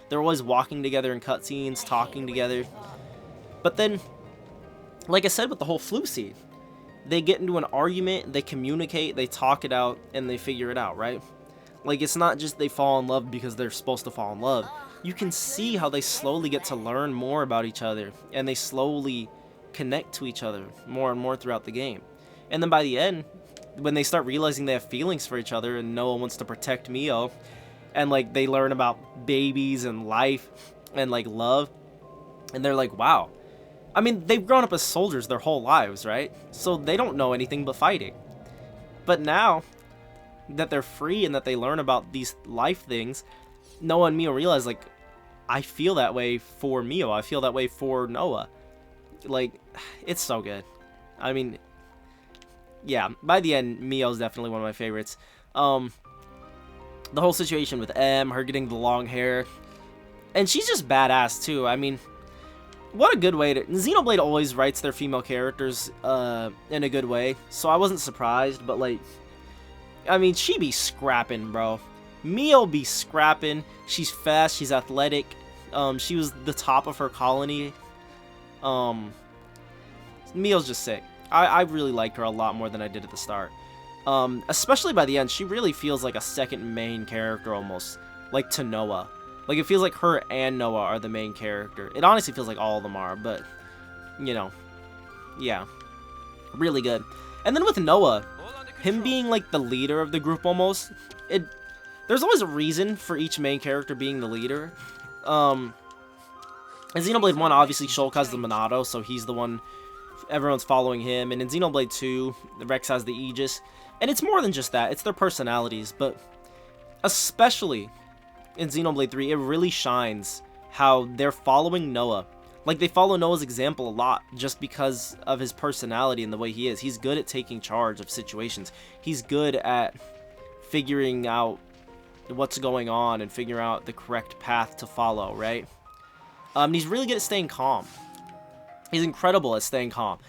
They're always walking together in cutscenes, talking together. But then, like I said with the whole flu seed, they get into an argument, they communicate, they talk it out, and they figure it out, right? Like, it's not just they fall in love because they're supposed to fall in love. You can see how they slowly get to learn more about each other, and they slowly connect to each other more and more throughout the game. And then by the end, when they start realizing they have feelings for each other and Noah wants to protect Mio, and like they learn about babies and life and like love, and they're like, wow. I mean, they've grown up as soldiers their whole lives, right? So they don't know anything but fighting. But now that they're free and that they learn about these life things, Noah and Mio realize, like, I feel that way for Mio. I feel that way for Noah. Like, it's so good. I mean, yeah, by the end, Mio's definitely one of my favorites. The whole situation with M, her getting the long hair, and she's just badass too. I mean, what a good way to... Xenoblade always writes their female characters in a good way, so I wasn't surprised, but like, I mean, she be scrapping, bro. Mio be scrapping. She's fast, she's athletic. She was the top of her colony. Mio's just sick. I really liked her a lot more than I did at the start. Especially by the end, she really feels like a second main character almost, like to Noah. Like, it feels like her and Noah are the main character. It honestly feels like all of them are, but, you know, yeah. Really good. And then with Noah, him being, like, the leader of the group almost, there's always a reason for each main character being the leader. In Xenoblade 1, obviously, Shulk has the Monado, so he's the one, everyone's following him. And in Xenoblade 2, Rex has the Aegis. And it's more than just that, it's their personalities, but especially in Xenoblade 3, it really shines how they're following Noah. Like, they follow Noah's example a lot just because of his personality and the way he is. He's good at taking charge of situations. He's good at figuring out what's going on and figuring out the correct path to follow, right? He's really good at staying calm. He's incredible at staying calm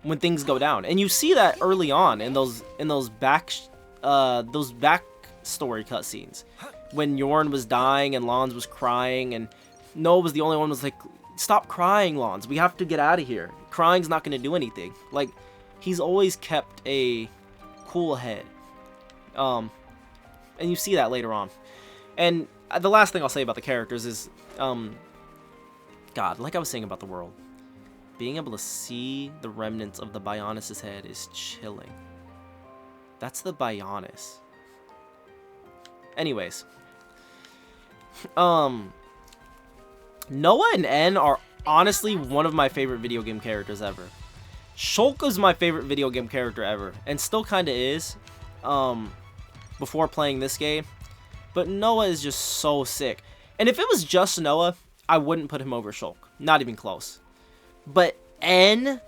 when things go down. And you see that early on in those backstory cutscenes, when Yorn was dying and Lons was crying, and Noah was the only one who was like, stop crying, Lons, we have to get out of here, crying's not going to do anything. Like, he's always kept a cool head, and you see that later on. And the last thing I'll say about the characters is, God, like I was saying about the world, being able to see the remnants of the Bionis' head is chilling. That's the Bionis. Anyways, Noah and N are honestly one of my favorite video game characters ever. Shulk was my favorite video game character ever, and still kind of is, before playing this game. But Noah is just so sick. And if it was just Noah, I wouldn't put him over Shulk. Not even close. But N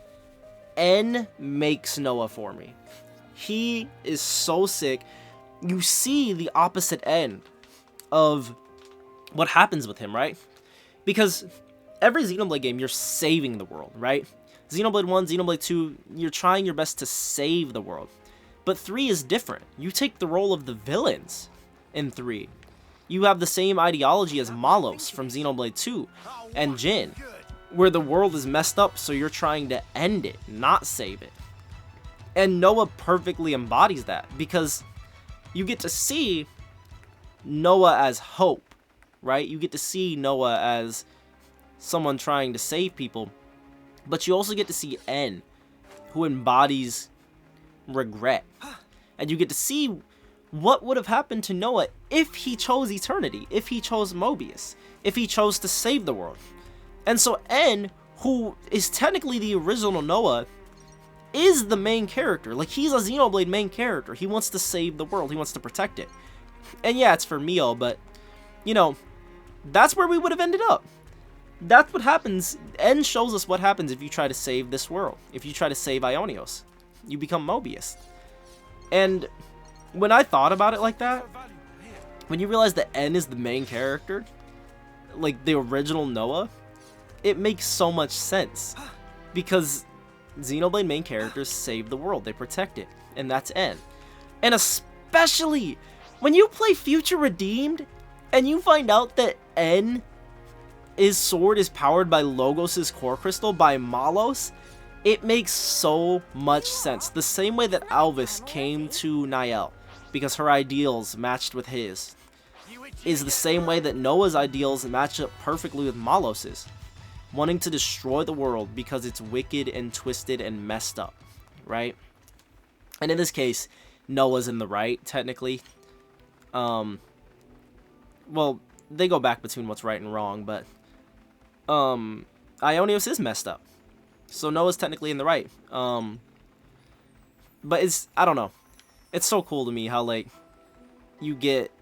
makes Noah for me. He is so sick. You see the opposite end of what happens with him, right? Because every Xenoblade game, you're saving the world, right? Xenoblade 1, Xenoblade 2, you're trying your best to save the world. But 3 is different. You take the role of the villains in 3. You have the same ideology as Malos from Xenoblade 2 and Jin, where the world is messed up, so you're trying to end it, not save it. And Noah perfectly embodies that, because you get to see Noah as hope, right? You get to see Noah as someone trying to save people, but you also get to see N, who embodies regret. And you get to see what would have happened to Noah if he chose eternity, if he chose Mobius, if he chose to save the world. And so N, who is technically the original Noah, is the main character. Like, he's a Xenoblade main character. He wants to save the world. He wants to protect it. And yeah, it's for Mio, but, you know, that's where we would have ended up. That's what happens. N shows us what happens if you try to save this world. If you try to save Ionios, you become Mobius. And when I thought about it like that, when you realize that N is the main character, like the original Noah, it makes so much sense. Because Xenoblade main characters save the world, they protect it, and that's N. And especially when you play Future Redeemed and you find out that N's sword is powered by Logos' core crystal, by Malos, it makes so much sense. The same way that Alvis came to Niel because her ideals matched with his, is the same way that Noah's ideals match up perfectly with Malos's. Wanting to destroy the world because it's wicked and twisted and messed up, right? And in this case, Noah's in the right, technically. Well, they go back between what's right and wrong, but Ionios is messed up. So Noah's technically in the right. But it's, I don't know. It's so cool to me how, like, you get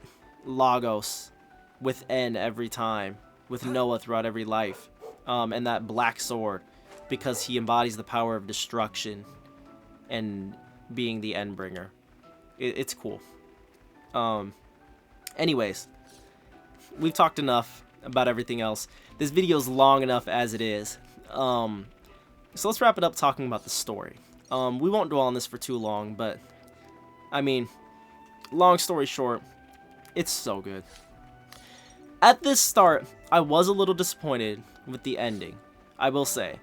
Logos with N every time, with Noah throughout every life. And that black sword, because he embodies the power of destruction and being the Endbringer. It's cool. Anyways, we've talked enough about everything else. This video's long enough as it is. So let's wrap it up talking about the story. We won't dwell on this for too long, but I mean, long story short, it's so good. At this start, I was a little disappointed with the ending, I will say.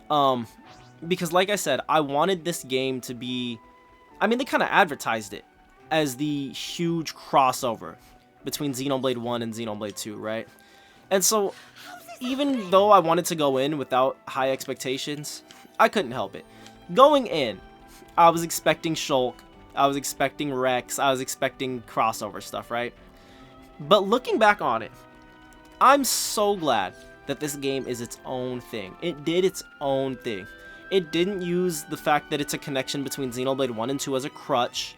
Because like I said, I wanted this game to be, I mean, they kind of advertised it as the huge crossover between Xenoblade 1 and Xenoblade 2, right? And so, even though I wanted to go in without high expectations, I couldn't help it. Going in, I was expecting Shulk, I was expecting Rex, I was expecting crossover stuff, right? But looking back on it, I'm so glad that this game is its own thing. It did its own thing. It didn't use the fact that it's a connection between Xenoblade 1 and 2 as a crutch.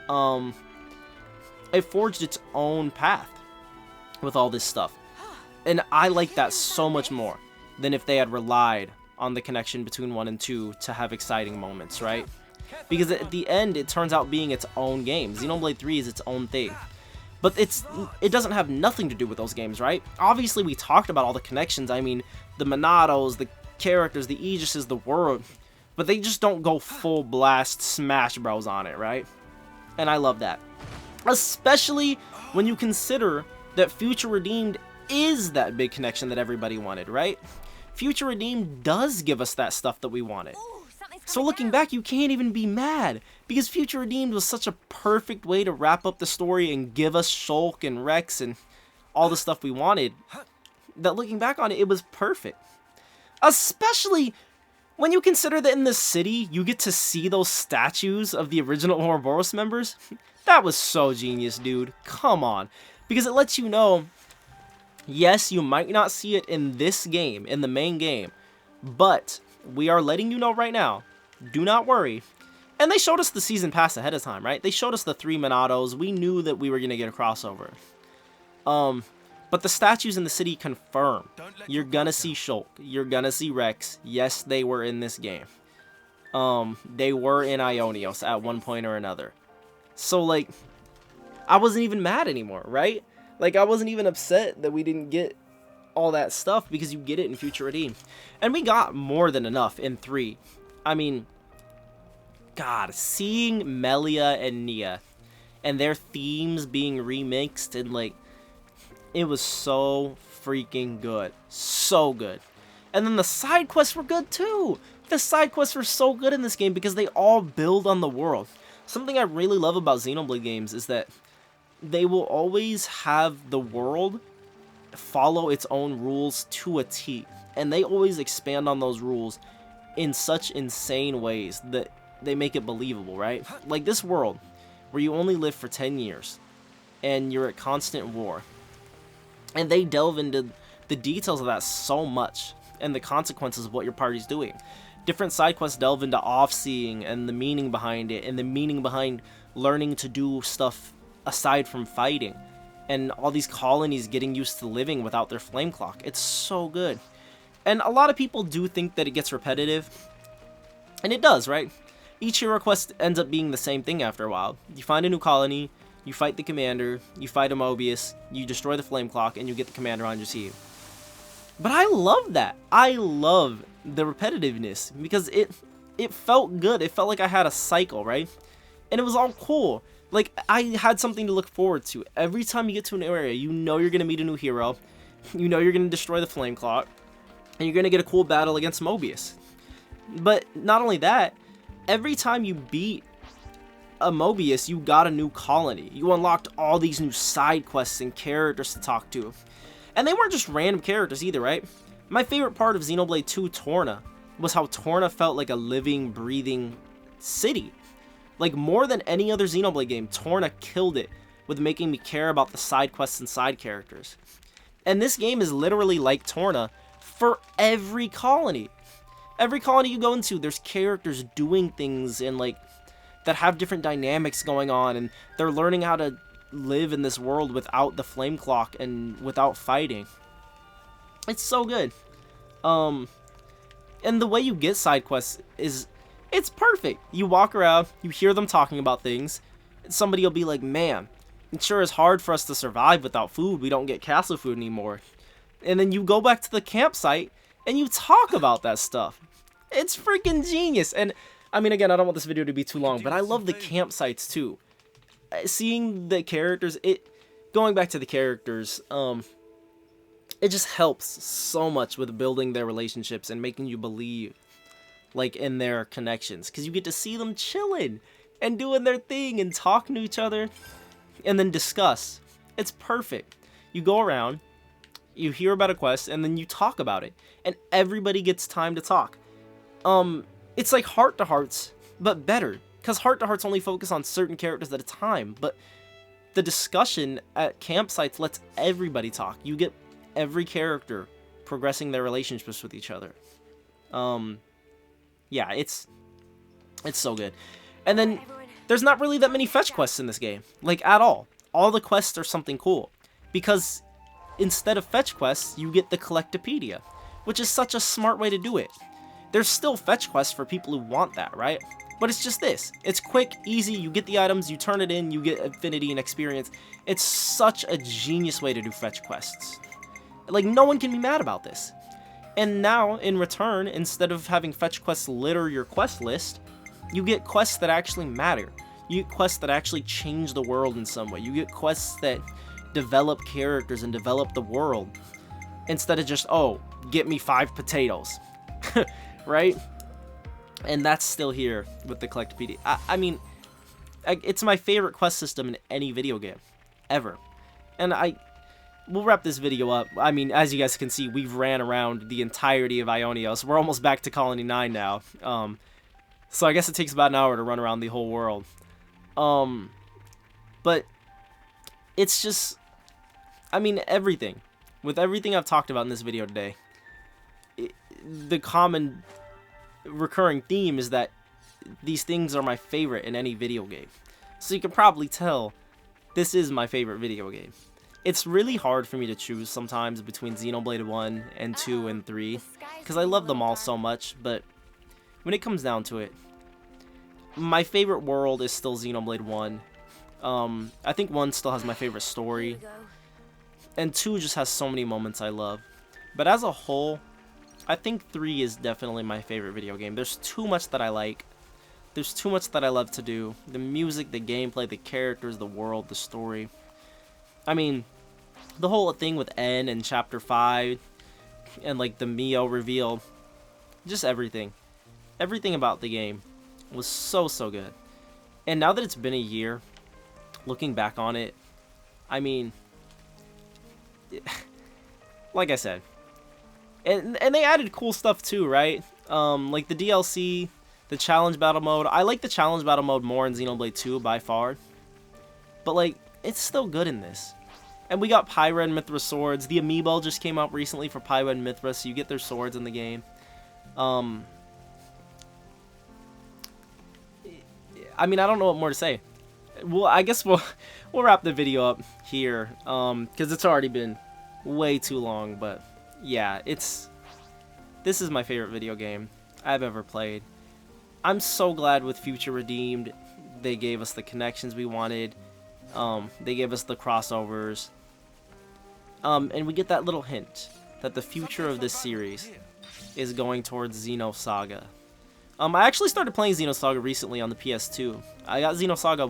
It forged its own path with all this stuff. And I like that so much more than if they had relied on the connection between 1 and 2 to have exciting moments, right? Because at the end, it turns out being its own game. Xenoblade 3 is its own thing. But it doesn't have nothing to do with those games, right? Obviously, we talked about all the connections. I mean, the Monados, the characters, the Aegises, the world. But they just don't go full blast Smash Bros on it, right? And I love that. Especially when you consider that Future Redeemed is that big connection that everybody wanted, right? Future Redeemed does give us that stuff that we wanted. So looking back, you can't even be mad, because Future Redeemed was such a perfect way to wrap up the story and give us Shulk and Rex and all the stuff we wanted, that looking back on it, it was perfect. Especially when you consider that in the city, you get to see those statues of the original Ouroboros members. That was so genius, dude. Come on. Because it lets you know, yes, you might not see it in this game, in the main game, but we are letting you know right now, do not worry. And they showed us the season pass ahead of time, right? They showed us the 3 Monados. We knew that we were going to get a crossover. But the statues in the city confirm. You're going to see Shulk. You're going to see Rex. Yes, they were in this game. They were in Ionios at one point or another. So, like, I wasn't even mad anymore, right? Like, I wasn't even upset that we didn't get all that stuff, because you get it in Future Redeemed. And we got more than enough in 3. I mean, God, seeing Melia and Nia and their themes being remixed, and like, it was so freaking good. So good. And then the side quests were good too. The side quests are so good in this game because they all build on the world. Something I really love about Xenoblade games is that they will always have the world follow its own rules to a T, and they always expand on those rules in such insane ways that they make it believable, right? Like this world where you only live for 10 years and you're at constant war, and they delve into the details of that so much and the consequences of what your party's doing. Different side quests delve into off-seeing and the meaning behind it, and the meaning behind learning to do stuff aside from fighting, and all these colonies getting used to living without their flame clock. It's so good. And a lot of people do think that it gets repetitive, and it does, right? Each hero quest ends up being the same thing after a while. You find a new colony, you fight the commander, you fight a Mobius, you destroy the flame clock, and you get the commander on your team. But I love that. I love the repetitiveness because it felt good. It felt like I had a cycle, right? And it was all cool. Like, I had something to look forward to. Every time you get to an area, you know you're going to meet a new hero. You know you're going to destroy the flame clock. And you're going to get a cool battle against Mobius. But not only that, every time you beat a Mobius, you got a new colony. You unlocked all these new side quests and characters to talk to. And they weren't just random characters either, right? My favorite part of Xenoblade 2 Torna was how Torna felt like a living, breathing city. Like, more than any other Xenoblade game, Torna killed it with making me care about the side quests and side characters. And this game is literally like Torna for every colony. Every colony you go into, there's characters doing things and like that have different dynamics going on, and they're learning how to live in this world without the flame clock and without fighting. It's so good. And the way you get side quests is, it's perfect. You walk around, you hear them talking about things, and somebody will be like, man, it sure is hard for us to survive without food. We don't get castle food anymore. And then you go back to the campsite and you talk about that stuff. It's freaking genius. And I mean, again, I don't want this video to be too long, but I love the campsites too. Seeing the characters, going back to the characters, it just helps so much with building their relationships and making you believe like in their connections, because you get to see them chilling and doing their thing and talking to each other and then discuss. It's perfect. You go around, you hear about a quest, and then you talk about it, and everybody gets time to talk. It's like Heart to Hearts, but better, because Heart to Hearts only focus on certain characters at a time, but the discussion at campsites lets everybody talk. You get every character progressing their relationships with each other. Yeah, it's so good. And then there's not really that many fetch quests in this game, like at all. All the quests are something cool, because instead of fetch quests, you get the Collectopedia, which is such a smart way to do it. There's still fetch quests for people who want that, right? But it's just this. It's quick, easy, you get the items, you turn it in, you get affinity and experience. It's such a genius way to do fetch quests. Like, no one can be mad about this. And now, in return, instead of having fetch quests litter your quest list, you get quests that actually matter. You get quests that actually change the world in some way. You get quests that develop characters and develop the world, instead of just, oh, get me 5 potatoes. Right? And that's still here with the Collectopedia. I mean, it's my favorite quest system in any video game, ever. And we'll wrap this video up. I mean, as you guys can see, we've ran around the entirety of Ionios. We're almost back to Colony 9 now. So I guess it takes about an hour to run around the whole world. But it's just, I mean, everything. With everything I've talked about in this video today, the common recurring theme is that these things are my favorite in any video game. So you can probably tell this is my favorite video game. It's really hard for me to choose sometimes between Xenoblade 1 and 2 and 3, because I love them all so much, but when it comes down to it, my favorite world is still Xenoblade 1. I think 1 still has my favorite story, and 2 just has so many moments I love. But as a whole, I think 3 is definitely my favorite video game. There's too much that I like. There's too much that I love to do. The music, the gameplay, the characters, the world, the story. I mean, the whole thing with N in Chapter 5, and like the Mio reveal, just everything. everything about the game was so good. And now that it's been a year, looking back on it, I mean, like I said, and they added cool stuff too, right? Like the DLC, the challenge battle mode. I like the challenge battle mode more in Xenoblade 2 by far, but like it's still good in this. And we got Pyra and Mithra swords. The amiibo just came out recently for Pyra and Mithra, so you get their swords in the game. I mean, I don't know what more to say. Well, I guess we'll wrap the video up here, because it's already been way too long. But yeah, this is my favorite video game I've ever played. I'm so glad with Future Redeemed they gave us the connections we wanted. They gave us the crossovers. And we get that little hint that the future of this series is going towards Xenosaga. I actually started playing Xenosaga recently on the PS2. I got Xenosaga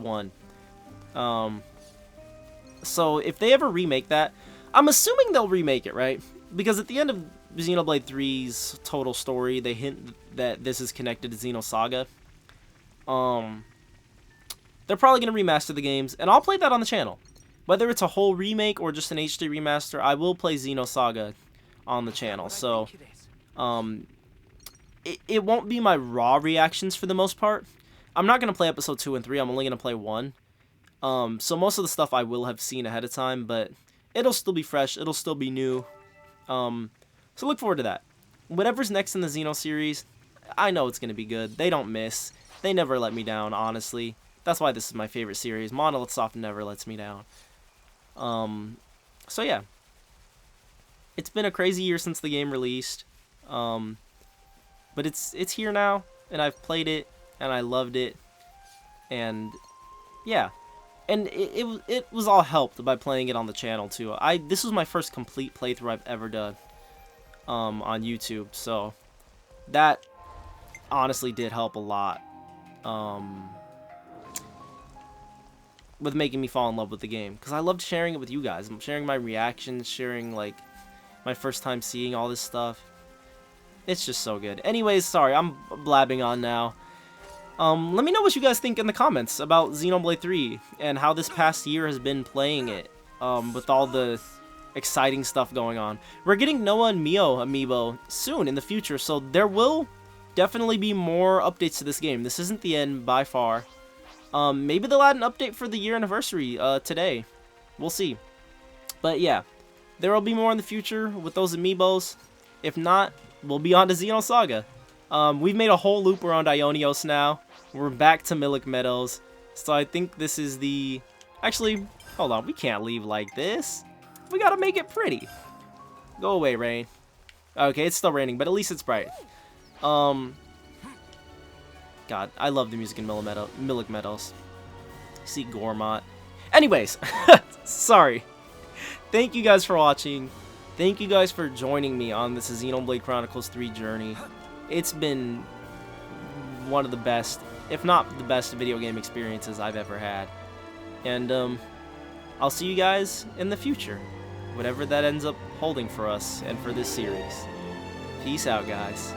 1. So if they ever remake that, I'm assuming they'll remake it, right? Because at the end of Xenoblade 3's total story, they hint that this is connected to Xenosaga. They're probably going to remaster the games, and I'll play that on the channel. Whether it's a whole remake or just an HD remaster, I will play Xenosaga on the channel. So, it won't be my raw reactions for the most part. I'm not going to play episode 2 and 3, I'm only going to play 1. So most of the stuff I will have seen ahead of time, but it'll still be fresh, it'll still be new. So look forward to that. Whatever's next in the Xeno series, I know it's going to be good. They don't miss. They never let me down, honestly. That's why this is my favorite series. Monolith Soft never lets me down. So yeah. It's been a crazy year since the game released. But it's here now, and I've played it, and I loved it. And yeah. And it was all helped by playing it on the channel too. This was my first complete playthrough I've ever done on YouTube, so that honestly did help a lot with making me fall in love with the game, because I loved sharing it with you guys. I'm sharing my reactions, sharing like my first time seeing all this stuff. It's just so good. Anyways, sorry, I'm blabbing on now. Let me know what you guys think in the comments about Xenoblade 3 and how this past year has been playing it, with all the exciting stuff going on. We're getting Noah and Mio amiibo soon in the future, so there will definitely be more updates to this game. This isn't the end by far. Maybe they'll add an update for the year anniversary today. We'll see. But yeah, there will be more in the future with those amiibos. If not, we'll be on to Xenosaga. We've made a whole loop around Ionios now. We're back to Milik Meadows. So I think this is the... Actually, hold on. We can't leave like this. We gotta make it pretty. Go away, rain. Okay, it's still raining, but at least it's bright. God, I love the music in Milik Meadows. See Gormott. Anyways, sorry. Thank you guys for watching. Thank you guys for joining me on this Xenoblade Chronicles 3 journey. It's been one of the best, if not the best, video game experiences I've ever had. And I'll see you guys in the future, whatever that ends up holding for us and for this series. Peace out, guys.